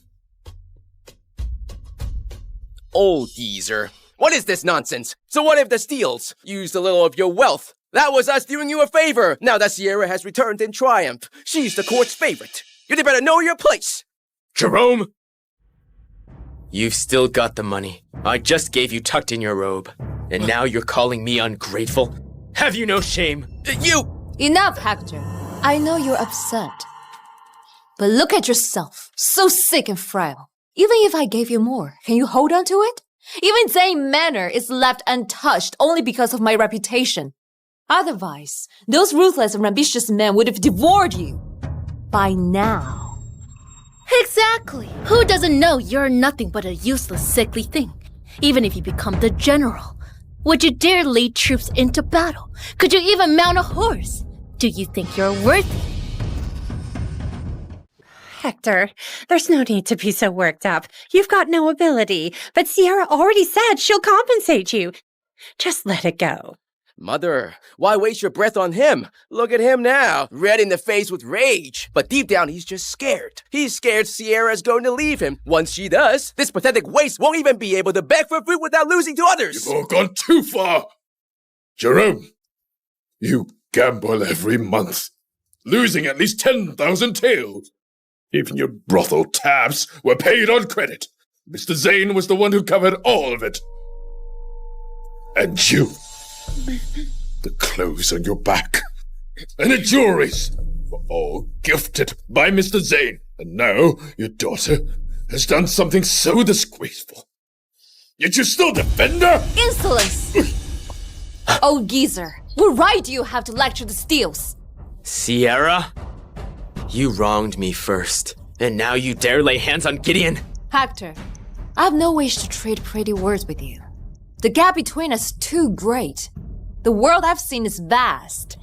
Old geezer. What is this nonsense? So what if the Steeles used a little of your wealth? That was us doing you a favor. Now that Sierra has returned in triumph, she's the court's favorite. You'd better know your place. Jerome! You've still got the money. I just gave you tucked in your robe. And now you're calling me ungrateful? Have you no shame? Enough, Hector. I know you're upset. But look at yourself. So sick and frail. Even if I gave you more, can you hold on to it? Even Zane Manor is left untouched only because of my reputation. Otherwise, those ruthless and ambitious men would have devoured you. By now. Exactly. Who doesn't know you're nothing but a useless, sickly thing? Even if you become the general, would you dare lead troops into battle? Could you even mount a horse? Do you think you're worthy? Hector, there's no need to be so worked up. You've got no ability, but Sierra already said she'll compensate you. Just let it go. Mother, why waste your breath on him? Look at him now, red in the face with rage. But deep down, he's just scared. He's scared Sierra's going to leave him. Once she does, this pathetic waste won't even be able to beg for food without losing to others. You've all gone too far. Jerome, you gamble every month, losing at least 10,000 taels. Even your brothel tabs were paid on credit. Mr. Zane was the one who covered all of it. And you, the clothes on your back and the jewelries were all gifted by Mr. Zane. And now your daughter has done something so disgraceful. Yet you still defend her? Insolence! Oh, geezer, what right do you have to lecture the Steeles? Sierra? You wronged me first, and now you dare lay hands on Gideon? Hector, I have no wish to trade pretty words with you. The gap between us is too great. The world I've seen is vast,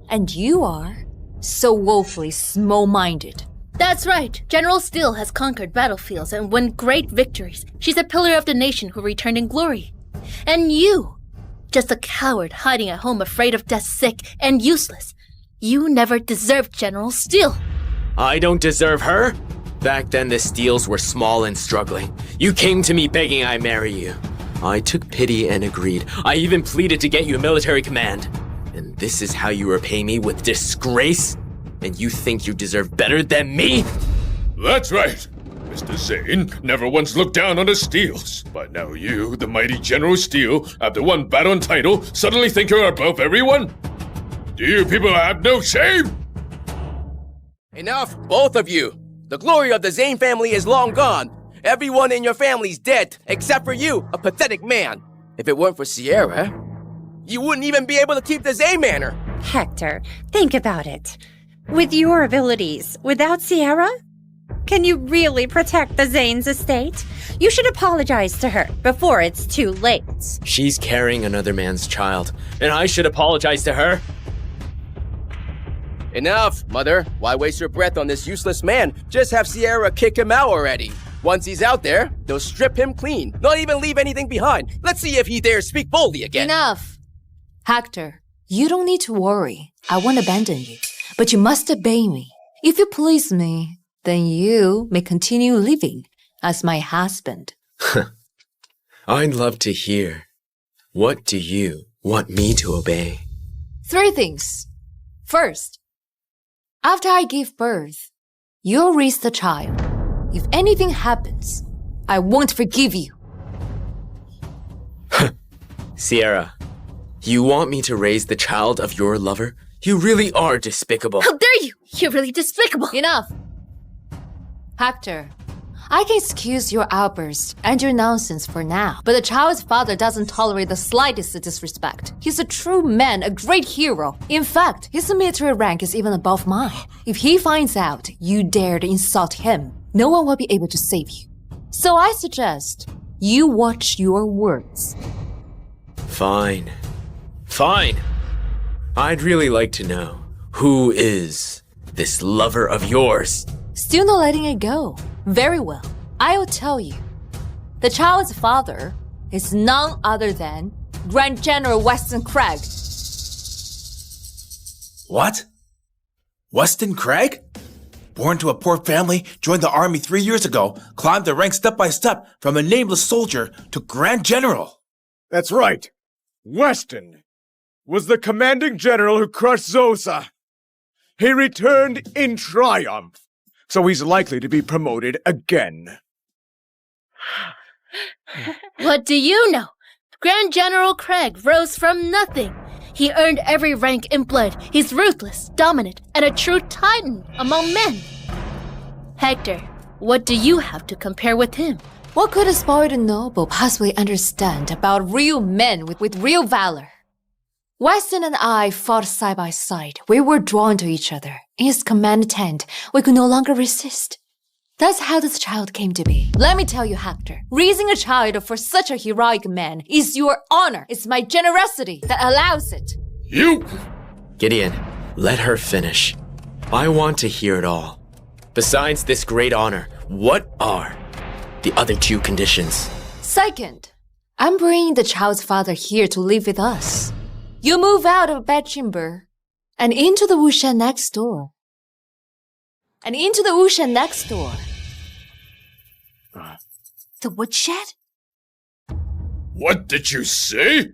and you are so woefully small-minded. That's right. General Steele has conquered battlefields and won great victories. She's a pillar of the nation who returned in glory. And you, just a coward hiding at home afraid of death, sick and useless. You never deserved General Steele. I don't deserve her? Back then the Steeles were small and struggling. You came to me begging I marry you. I took pity and agreed. I even pleaded to get you a military command. And this is how you repay me with disgrace? And you think you deserve better than me? That's right. Mr. Zane never once looked down on the Steeles. But now you, the mighty General Steele, after one battle and title, suddenly think you're above everyone? Do you people have no shame? Enough, both of you. The glory of the Zane family is long gone. Everyone in your family's dead, except for you, a pathetic man. If it weren't for Sierra, you wouldn't even be able to keep the Zane Manor. Hector, think about it. With your abilities, without Sierra, Can you really protect the Zane's estate? You should apologize to her before it's too late. She's carrying another man's child, and I should apologize to her? Enough, Mother. Why waste your breath on this useless man? Just have Sierra kick him out already. Once he's out there, they'll strip him clean, not even leave anything behind. Let's see if he dares speak boldly again. Enough. Hector, you don't need to worry. I won't abandon you, but you must obey me. If you please me, then you may continue living as my husband. I'd love to hear. What do you want me to obey? 3 things. First, after I give birth, you'll raise the child. If anything happens, I won't forgive you. Sierra, you want me to raise the child of your lover? You really are despicable. How dare you! You're really despicable! Enough! Hector, I can excuse your outburst and your nonsense for now, but the child's father doesn't tolerate the slightest disrespect. He's a true man, a great hero. In fact, his military rank is even above mine. If he finds out you dare to insult him, no one will be able to save you. So I suggest you watch your words. Fine. Fine. I'd really like to know, who is this lover of yours? Still not letting it go. Very well. I'll tell you. The child's father is none other than Grand General Weston Craig. What? Weston Craig? Born to a poor family, joined the army 3 years ago, climbed the ranks step by step from a nameless soldier to Grand General. That's right. Weston was the commanding general who crushed Zosa. He returned in triumph, so he's likely to be promoted again. What do you know? Grand General Craig rose from nothing. He earned every rank in blood. He's ruthless, dominant, and a true titan among men. Hector, what do you have to compare with him? What could a spoiled noble possibly understand about real men with real valor? Weston and I fought side by side. We were drawn to each other. In his command tent, we could no longer resist. That's how this child came to be. Let me tell you, Hector, raising a child for such a heroic man is your honor. It's my generosity that allows it. You! Gideon, let her finish. I want to hear it all. Besides this great honor, what are the other 2 conditions? Second, I'm bringing the child's father here to live with us. You move out of bedchamber and into the woodshed next door. The woodshed? What did you say?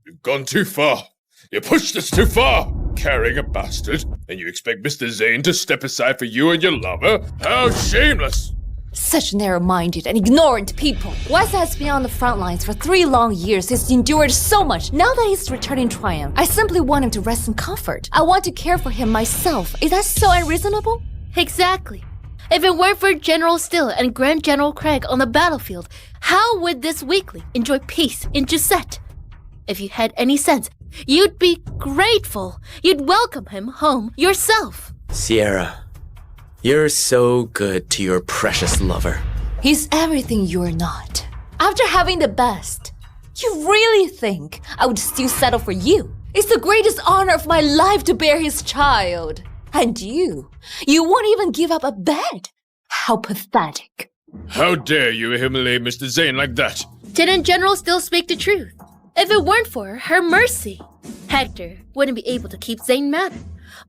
You've gone too far. You pushed us too far. Carrying a bastard, and you expect Mr. Zane to step aside for you and your lover? How shameless! Such narrow-minded and ignorant people. Wes has been on the front lines for 3 long years. He's endured so much. Now that he's returning triumph, I simply want him to rest in comfort. I want to care for him myself. Is that so unreasonable? Exactly. If it weren't for General Steele and Grand General Craig on the battlefield, how would this weakling enjoy peace in Jusette? If you had any sense, you'd be grateful. You'd welcome him home yourself. Sierra, you're so good to your precious lover. He's everything you're not. After having the best, you really think I would still settle for you? It's the greatest honor of my life to bear his child. And you won't even give up a bed. How pathetic. How dare you humiliate Mr. Zane like that? Didn't General Steele speak the truth? If it weren't for her mercy, Hector wouldn't be able to keep Zane mad.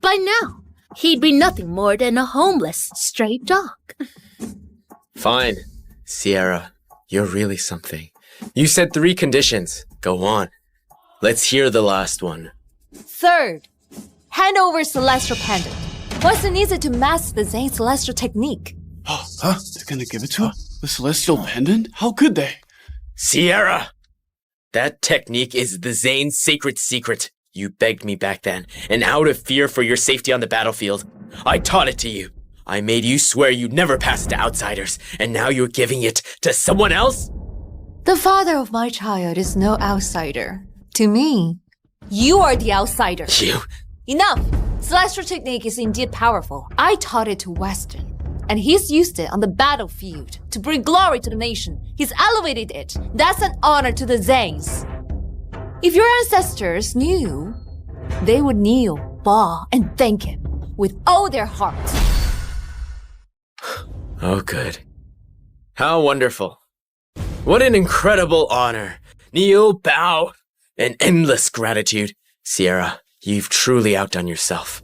By now, he'd be nothing more than a homeless stray dog. Fine. Sierra, you're really something. You said 3 conditions. Go on. Let's hear the last one. Third, hand over Celestial Pendant. Weston needs it to master the Zane Celestial technique. Huh? They're gonna give it to her? The Celestial Pendant? How could they? Sierra! That technique is the Zane's sacred secret. You begged me back then, and out of fear for your safety on the battlefield, I taught it to you. I made you swear you'd never pass it to outsiders, and now you're giving it to someone else? The father of my child is no outsider. To me, you are the outsider. You? Enough! Celestial technique is indeed powerful. I taught it to Weston. And he's used it on the battlefield to bring glory to the nation. He's elevated it. That's an honor to the Zanes. If your ancestors knew, they would kneel, bow, and thank him with all their hearts. Oh, good. How wonderful. What an incredible honor. Kneel, bow, and endless gratitude. Sierra, you've truly outdone yourself.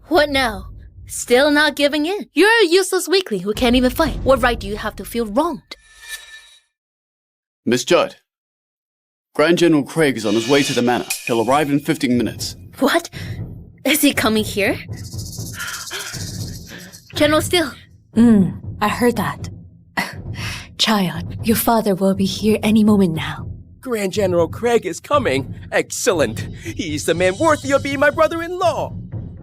What now? Still not giving in? You're a useless weakling who can't even fight. What right do you have to feel wronged? Miss Judd, Grand General Craig is on his way to the manor. He'll arrive in 15 minutes. What? Is he coming here? General Steele. I heard that. Child, your father will be here any moment now. Grand General Craig is coming. Excellent. He's the man worthy of being my brother-in-law.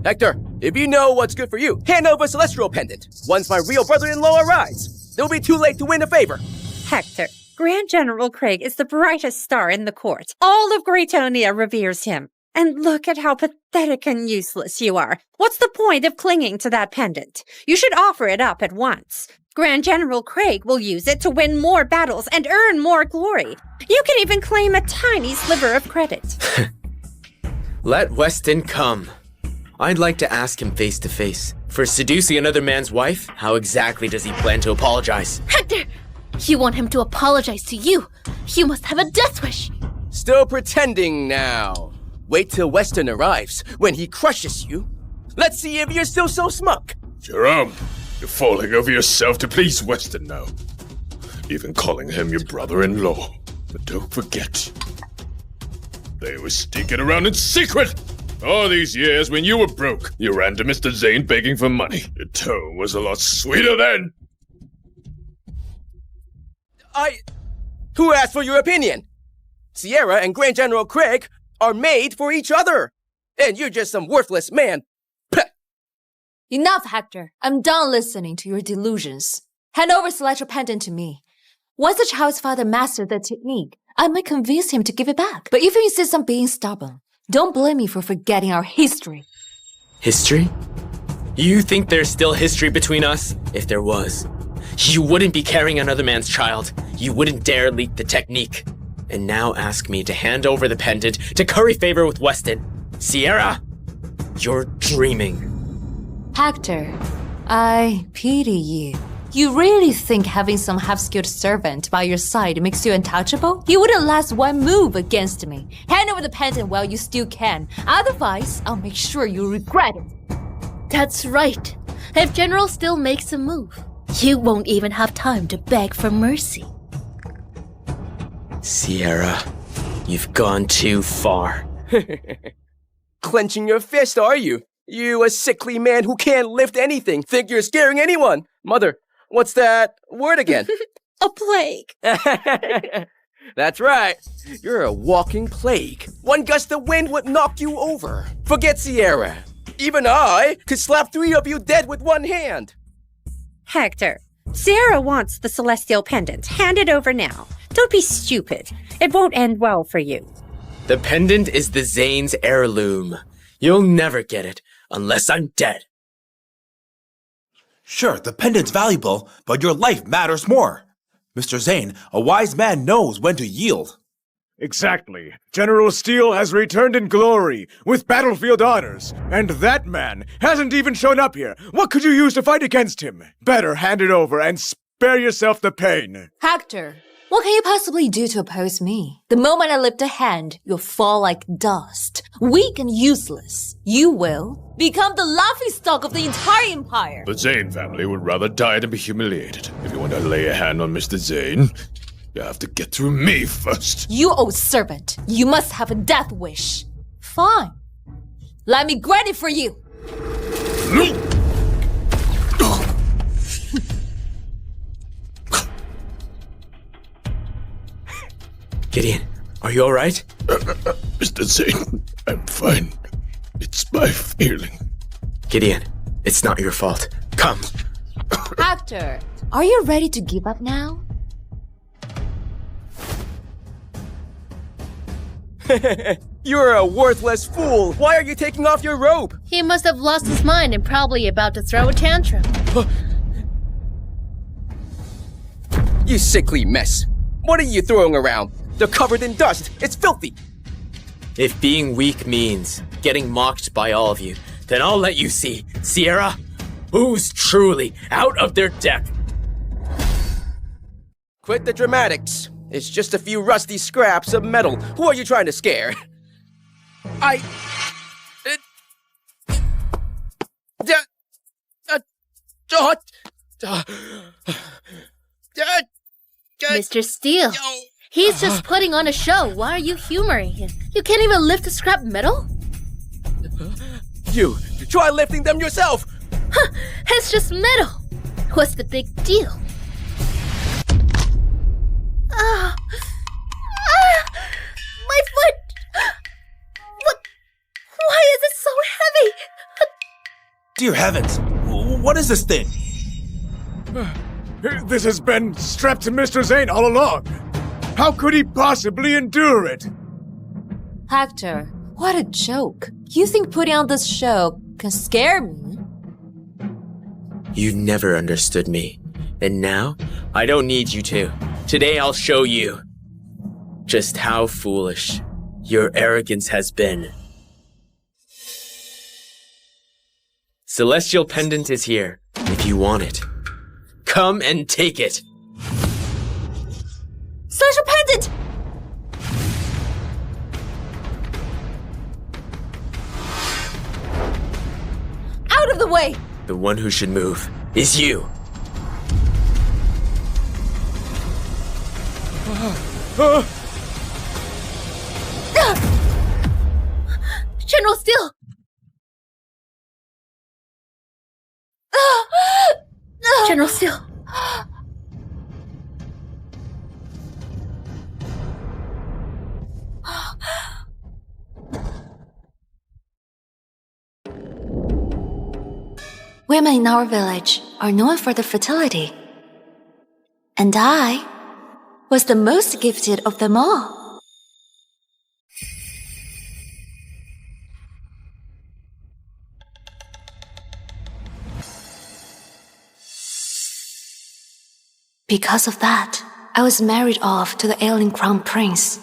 Hector, if you know what's good for you, hand over Celestial Pendant. Once my real brother-in-law arrives, it'll be too late to win a favor. Hector, Grand General Craig is the brightest star in the court. All of Greatonia reveres him. And look at how pathetic and useless you are. What's the point of clinging to that pendant? You should offer it up at once. Grand General Craig will use it to win more battles and earn more glory. You can even claim a tiny sliver of credit. Let Weston come. I'd like to ask him face to face. For seducing another man's wife, how exactly does he plan to apologize? Hector! You want him to apologize to you. You must have a death wish. Still pretending now. Wait till Weston arrives. When he crushes you, let's see if you're still so smug. Jerome, you're falling over yourself to please Weston now. Even calling him your brother-in-law. But don't forget, they were sneaking around in secret. All these years when you were broke, you ran to Mr. Zane begging for money. Your tone was a lot sweeter then. Who asked for your opinion? Sierra and Grand General Craig are made for each other. And you're just some worthless man. Pah! Enough, Hector. I'm done listening to your delusions. Hand over Celestial Pendant to me. Once the child's father mastered the technique, I might convince him to give it back. But if you insist on being stubborn, don't blame me for forgetting our history. History? You think there's still history between us? If there was, you wouldn't be carrying another man's child. You wouldn't dare leak the technique. And now ask me to hand over the pendant to curry favor with Weston. Sierra, you're dreaming. Hector, I pity you. You really think having some half-skilled servant by your side makes you untouchable? You wouldn't last one move against me. Hand over the pendant while you still can. Otherwise, I'll make sure you regret it. That's right. If General Steele makes a move, you won't even have time to beg for mercy. Sierra, you've gone too far. Clenching your fist, are you? You a sickly man who can't lift anything. Think you're scaring anyone. Mother, what's that word again? A plague. That's right. You're a walking plague. One gust of wind would knock you over. Forget Sierra. Even I could slap 3 of you dead with one hand. Hector, Sierra wants the Celestial Pendant. Hand it over now. Don't be stupid. It won't end well for you. The pendant is the Zane's heirloom. You'll never get it unless I'm dead. Sure, the pendant's valuable, but your life matters more. Mr. Zane, a wise man knows when to yield. Exactly. General Steele has returned in glory, with battlefield honors, and that man hasn't even shown up here. What could you use to fight against him? Better hand it over and spare yourself the pain. Hector, what can you possibly do to oppose me? The moment I lift a hand, you'll fall like dust. Weak and useless. You will become the laughingstock of the entire empire. The Zane family would rather die than be humiliated. If you want to lay a hand on Mr. Zane, you have to get through me first. You old servant, you must have a death wish. Fine. Let me grant it for you. Gideon, are you alright? Mr. Zane, I'm fine. It's my feeling. Gideon, it's not your fault. Come. Hector, are you ready to give up now? You're a worthless fool. Why are you taking off your robe? He must have lost his mind and probably about to throw a tantrum. You sickly mess. What are you throwing around? They're covered in dust. It's filthy. If being weak means getting mocked by all of you, then I'll let you see, Sierra, who's truly out of their depth. Quit the dramatics. It's just a few rusty scraps of metal. Who are you trying to scare? Mr. Steele, he's just putting on a show. Why are you humoring him? You can't even lift a scrap metal? You, try lifting them yourself! Huh, it's just metal. What's the big deal? My foot! What? Why is it so heavy? Dear heavens, what is this thing? This has been strapped to Mr. Zane all along. How could he possibly endure it? Hector, what a joke. You think putting on this show can scare me? You never understood me. And now, I don't need you to. Today I'll show you just how foolish your arrogance has been. Celestial Pendant is here, if you want it. Come and take it. Celestial Pendant! Out of the way! The one who should move is you. General Steele! General Steele. Women in our village are known for their fertility. And I was the most gifted of them all. Because of that, I was married off to the ailing crown prince.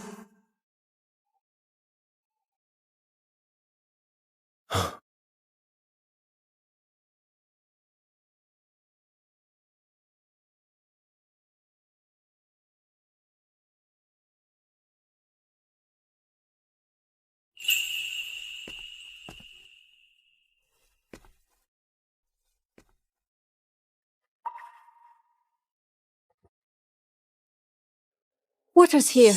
Water's here.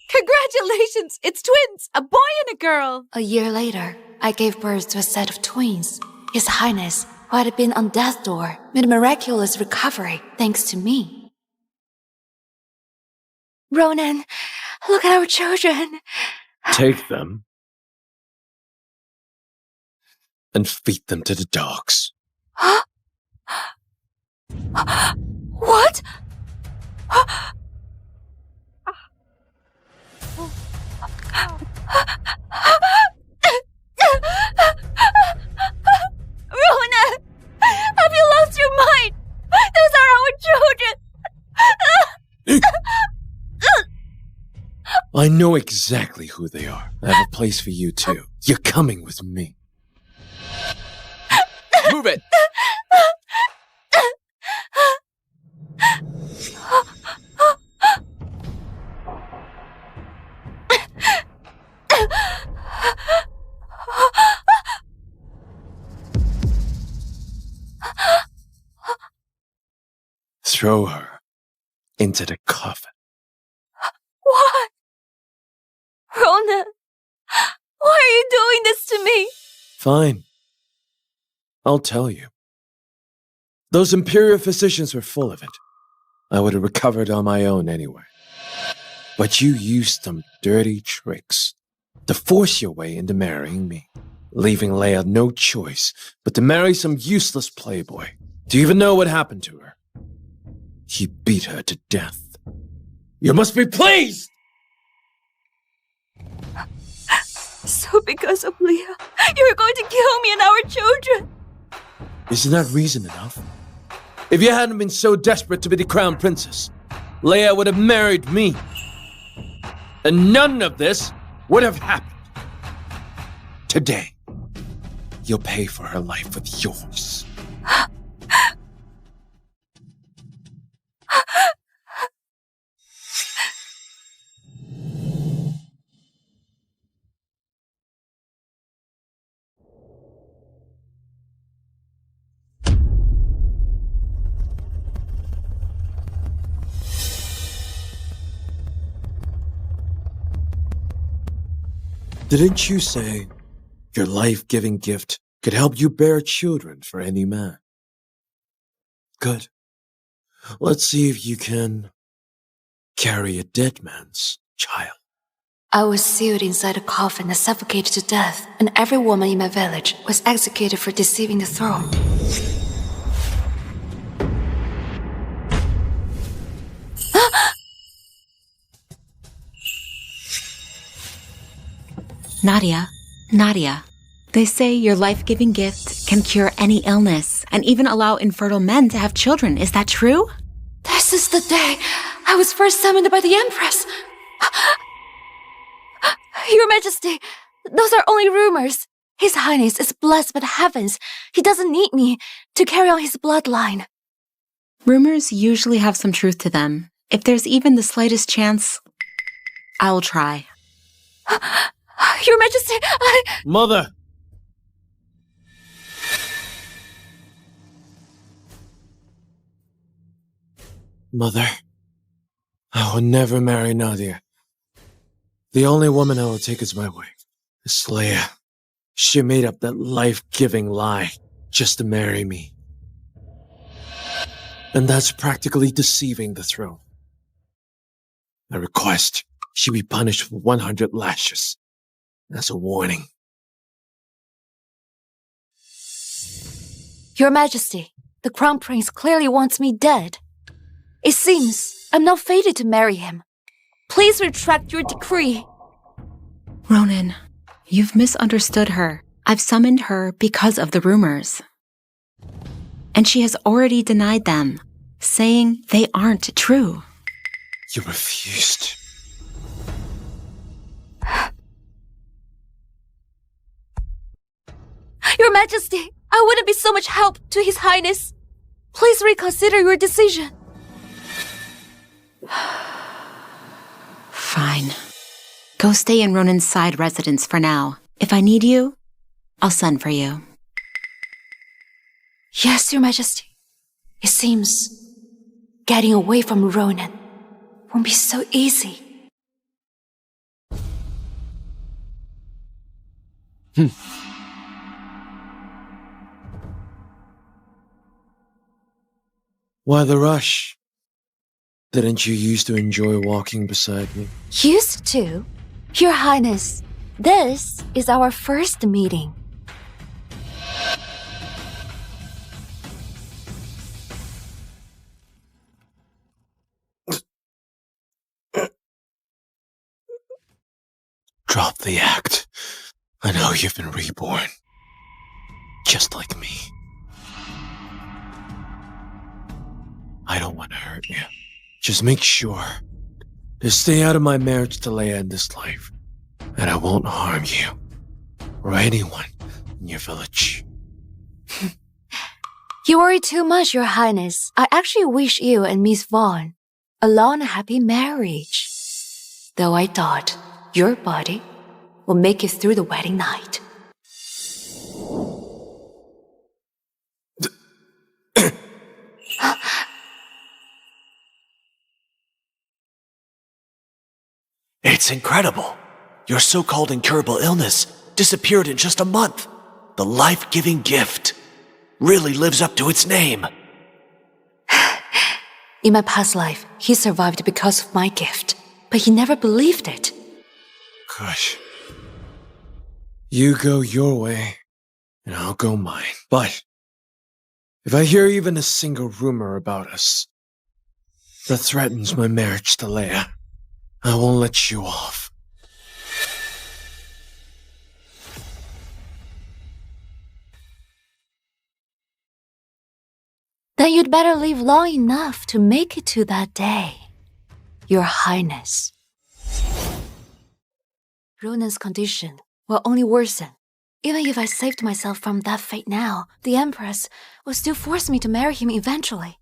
Congratulations! It's twins! A boy and a girl! A year later, I gave birth to a set of twins. His Highness, who had been on death's door, made a miraculous recovery thanks to me. Ronan, look at our children. Take them and feed them to the dogs. What? Rona! Have you lost your mind? Those are our children! I know exactly who they are. I have a place for you too. You're coming with me. Move it! Throw her into the coffin. What? Rona, why are you doing this to me? Fine. I'll tell you. Those Imperial physicians were full of it. I would have recovered on my own anyway. But you used some dirty tricks to force your way into marrying me, leaving Leia no choice but to marry some useless playboy. Do you even know what happened to her? He beat her to death. You must be pleased! So because of Leah, you're going to kill me and our children! Isn't that reason enough? If you hadn't been so desperate to be the crown princess, Leia would have married me. And none of this would have happened. Today, you'll pay for her life with yours. Didn't you say your life-giving gift could help you bear children for any man? Good. Let's see if you can carry a dead man's child. I was sealed inside a coffin and suffocated to death, and every woman in my village was executed for deceiving the throne. Nadia, they say your life-giving gift can cure any illness and even allow infertile men to have children. Is that true? This is the day I was first summoned by the Empress. Your Majesty, those are only rumors. His Highness is blessed by the heavens. He doesn't need me to carry on his bloodline. Rumors usually have some truth to them. If there's even the slightest chance, I'll try. Your Majesty, Mother! Mother, I will never marry Nadia. The only woman I will take as my wife is Leia. She made up that life-giving lie just to marry me. And that's practically deceiving the throne. I request she be punished with 100 lashes. That's a warning. Your Majesty, the Crown Prince clearly wants me dead. It seems I'm not fated to marry him. Please retract your decree. Ronan, you've misunderstood her. I've summoned her because of the rumors. And she has already denied them, saying they aren't true. You refused. Your Majesty, I wouldn't be so much help to His Highness. Please reconsider your decision. Fine. Go stay in Ronan's side residence for now. If I need you, I'll send for you. Yes, Your Majesty. It seems getting away from Ronan won't be so easy. Why the rush? Didn't you used to enjoy walking beside me? Used to? Your Highness, this is our first meeting. Drop the act. I know you've been reborn. Just like me. I don't want to hurt you. Just make sure to stay out of my marriage to Leia in this life. And I won't harm you. Or anyone in your village. You worry too much, Your Highness. I actually wish you and Miss Vaughn a long and happy marriage. Though I thought your body will make it through the wedding night. It's incredible. Your so-called incurable illness disappeared in just a month. The life-giving gift really lives up to its name. In my past life, he survived because of my gift, but he never believed it. Gosh. You go your way, and I'll go mine. But if I hear even a single rumor about us, That threatens my marriage to Leia. I won't let you off. Then you'd better live long enough to make it to that day, Your Highness. Ronan's condition will only worsen. Even if I saved myself from that fate now, the Empress will still force me to marry him eventually.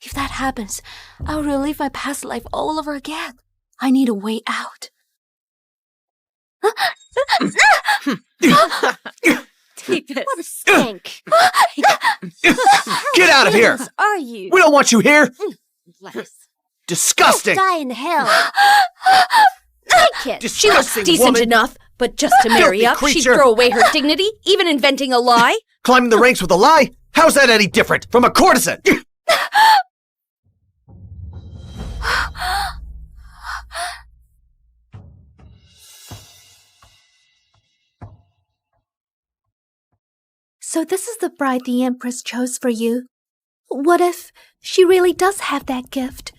If that happens, I'll relive my past life all over again. I need a way out. What a stink. Get out of here! Who are you? We don't want you here! Les. Disgusting! Die in hell. Take it. Disgusting She looks decent woman. enough, but just to marry Filthy up, she'd creature. throw away her dignity, even inventing a lie. Climbing the ranks with a lie? How's that any different from a courtesan? So this is the bride the Empress chose for you. What if she really does have that gift?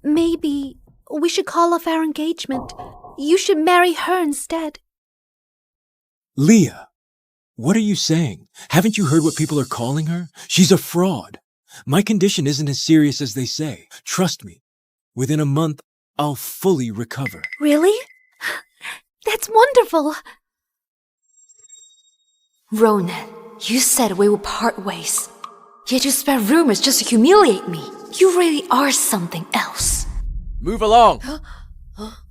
Maybe we should call off our engagement. You should marry her instead. Leah, what are you saying? Haven't you heard what people are calling her? She's a fraud. My condition isn't as serious as they say. Trust me, within a month, I'll fully recover. Really? That's wonderful. Ronan, you said we would part ways. Yet you spread rumors just to humiliate me. You really are something else. Move along.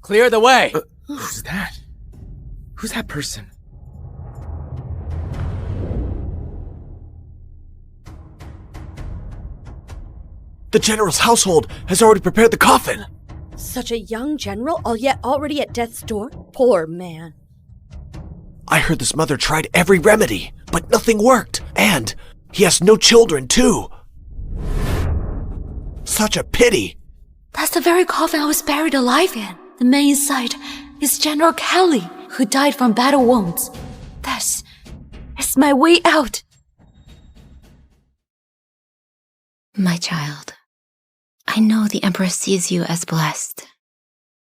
Clear the way. Who's that? Who's that person? The general's household has already prepared the coffin. Such a young general, yet already at death's door? Poor man. I heard this mother tried every remedy, but nothing worked. And he has no children, too. Such a pity. That's the very coffin I was buried alive in. The man inside is General Kelly, who died from battle wounds. This is my way out. My child, I know the Emperor sees you as blessed.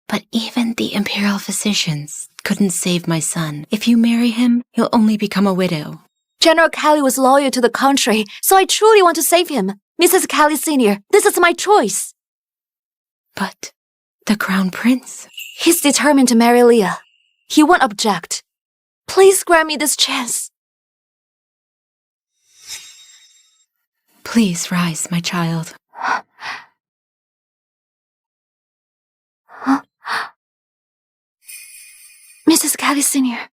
But even the imperial physicians couldn't save my son. If you marry him, you'll only become a widow. General Kelly was loyal to the country, so I truly want to save him. Mrs. Kelly Sr., this is my choice. But the Crown Prince? He's determined to marry Leah. He won't object. Please grant me this chance. Please rise, my child. Mrs. Kelly Sr.,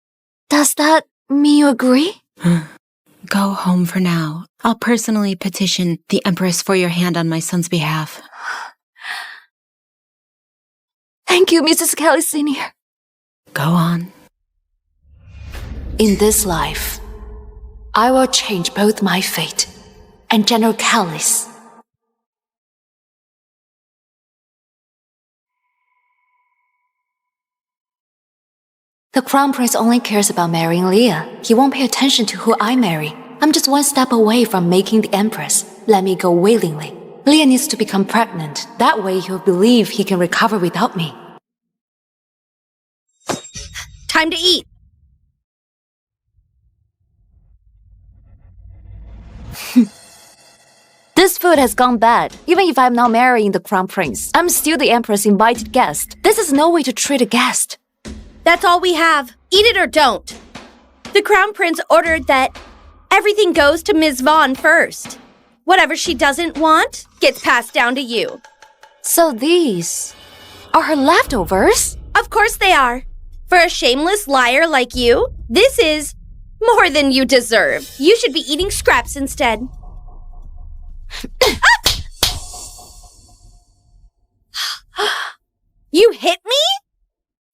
does that mean you agree? Go home for now. I'll personally petition the Empress for your hand on my son's behalf. Thank you, Mrs. Kelly Sr. Go on. In this life, I will change both my fate and General Kelly's. The Crown Prince only cares about marrying Leah. He won't pay attention to who I marry. I'm just one step away from making the Empress let me go willingly. Leah needs to become pregnant. That way he'll believe he can recover without me. Time to eat. This food has gone bad. Even if I'm not marrying the Crown Prince, I'm still the Emperor's invited guest. This is no way to treat a guest. That's all we have. Eat it or don't. The Crown Prince ordered that everything goes to Ms. Vaughn first. Whatever she doesn't want gets passed down to you. So these are her leftovers? Of course they are. For a shameless liar like you, this is more than you deserve. You should be eating scraps instead. You hit me?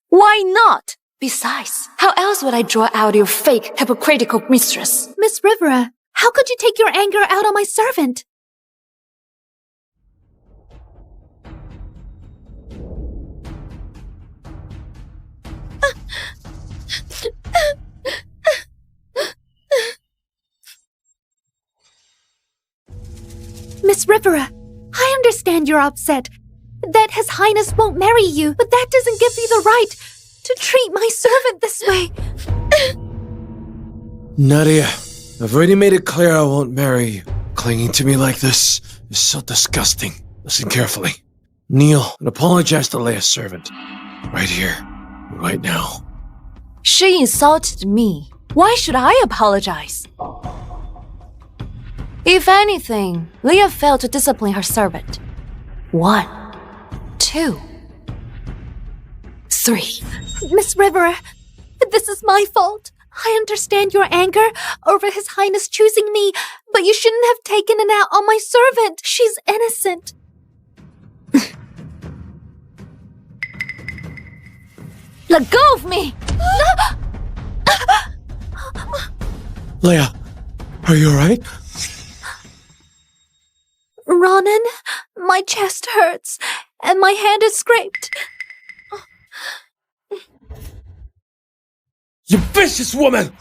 Why not? Besides, how else would I draw out your fake, hypocritical mistress? Miss Rivera, how could you take your anger out on my servant? Miss Rivera, I understand understand you're upset that His Highness won't marry you, but that doesn't give you the right to treat my servant this way. Nadia, I've already made it clear I won't marry you. Clinging to me like this is so disgusting. Listen carefully. Kneel and apologize to Leia's servant. Right here. Right now. She insulted me. Why should I apologize? If anything, Leia failed to discipline her servant. 1, 2, 3. Miss River, this is my fault. I understand your anger over His Highness choosing me, but you shouldn't have taken it out on my servant. She's innocent. Let go of me! Leia, are you alright? Ronan, my chest hurts, and my hand is scraped. You vicious woman!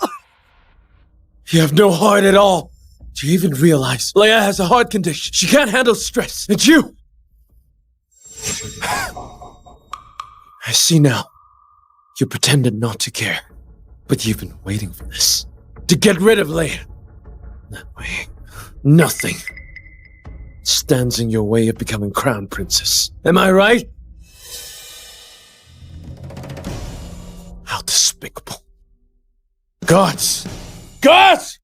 You have no heart at all. Do you even realize Leia has a heart condition? She can't handle stress. And you! I see now. You pretended not to care. But you've been waiting for this. To get rid of Leia. That way, nothing stands in your way of becoming crown princess. Am I right? How despicable. Guards! Guards!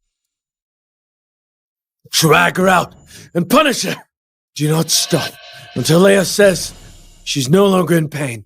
Drag her out and punish her! Do not stop until Leia says she's no longer in pain.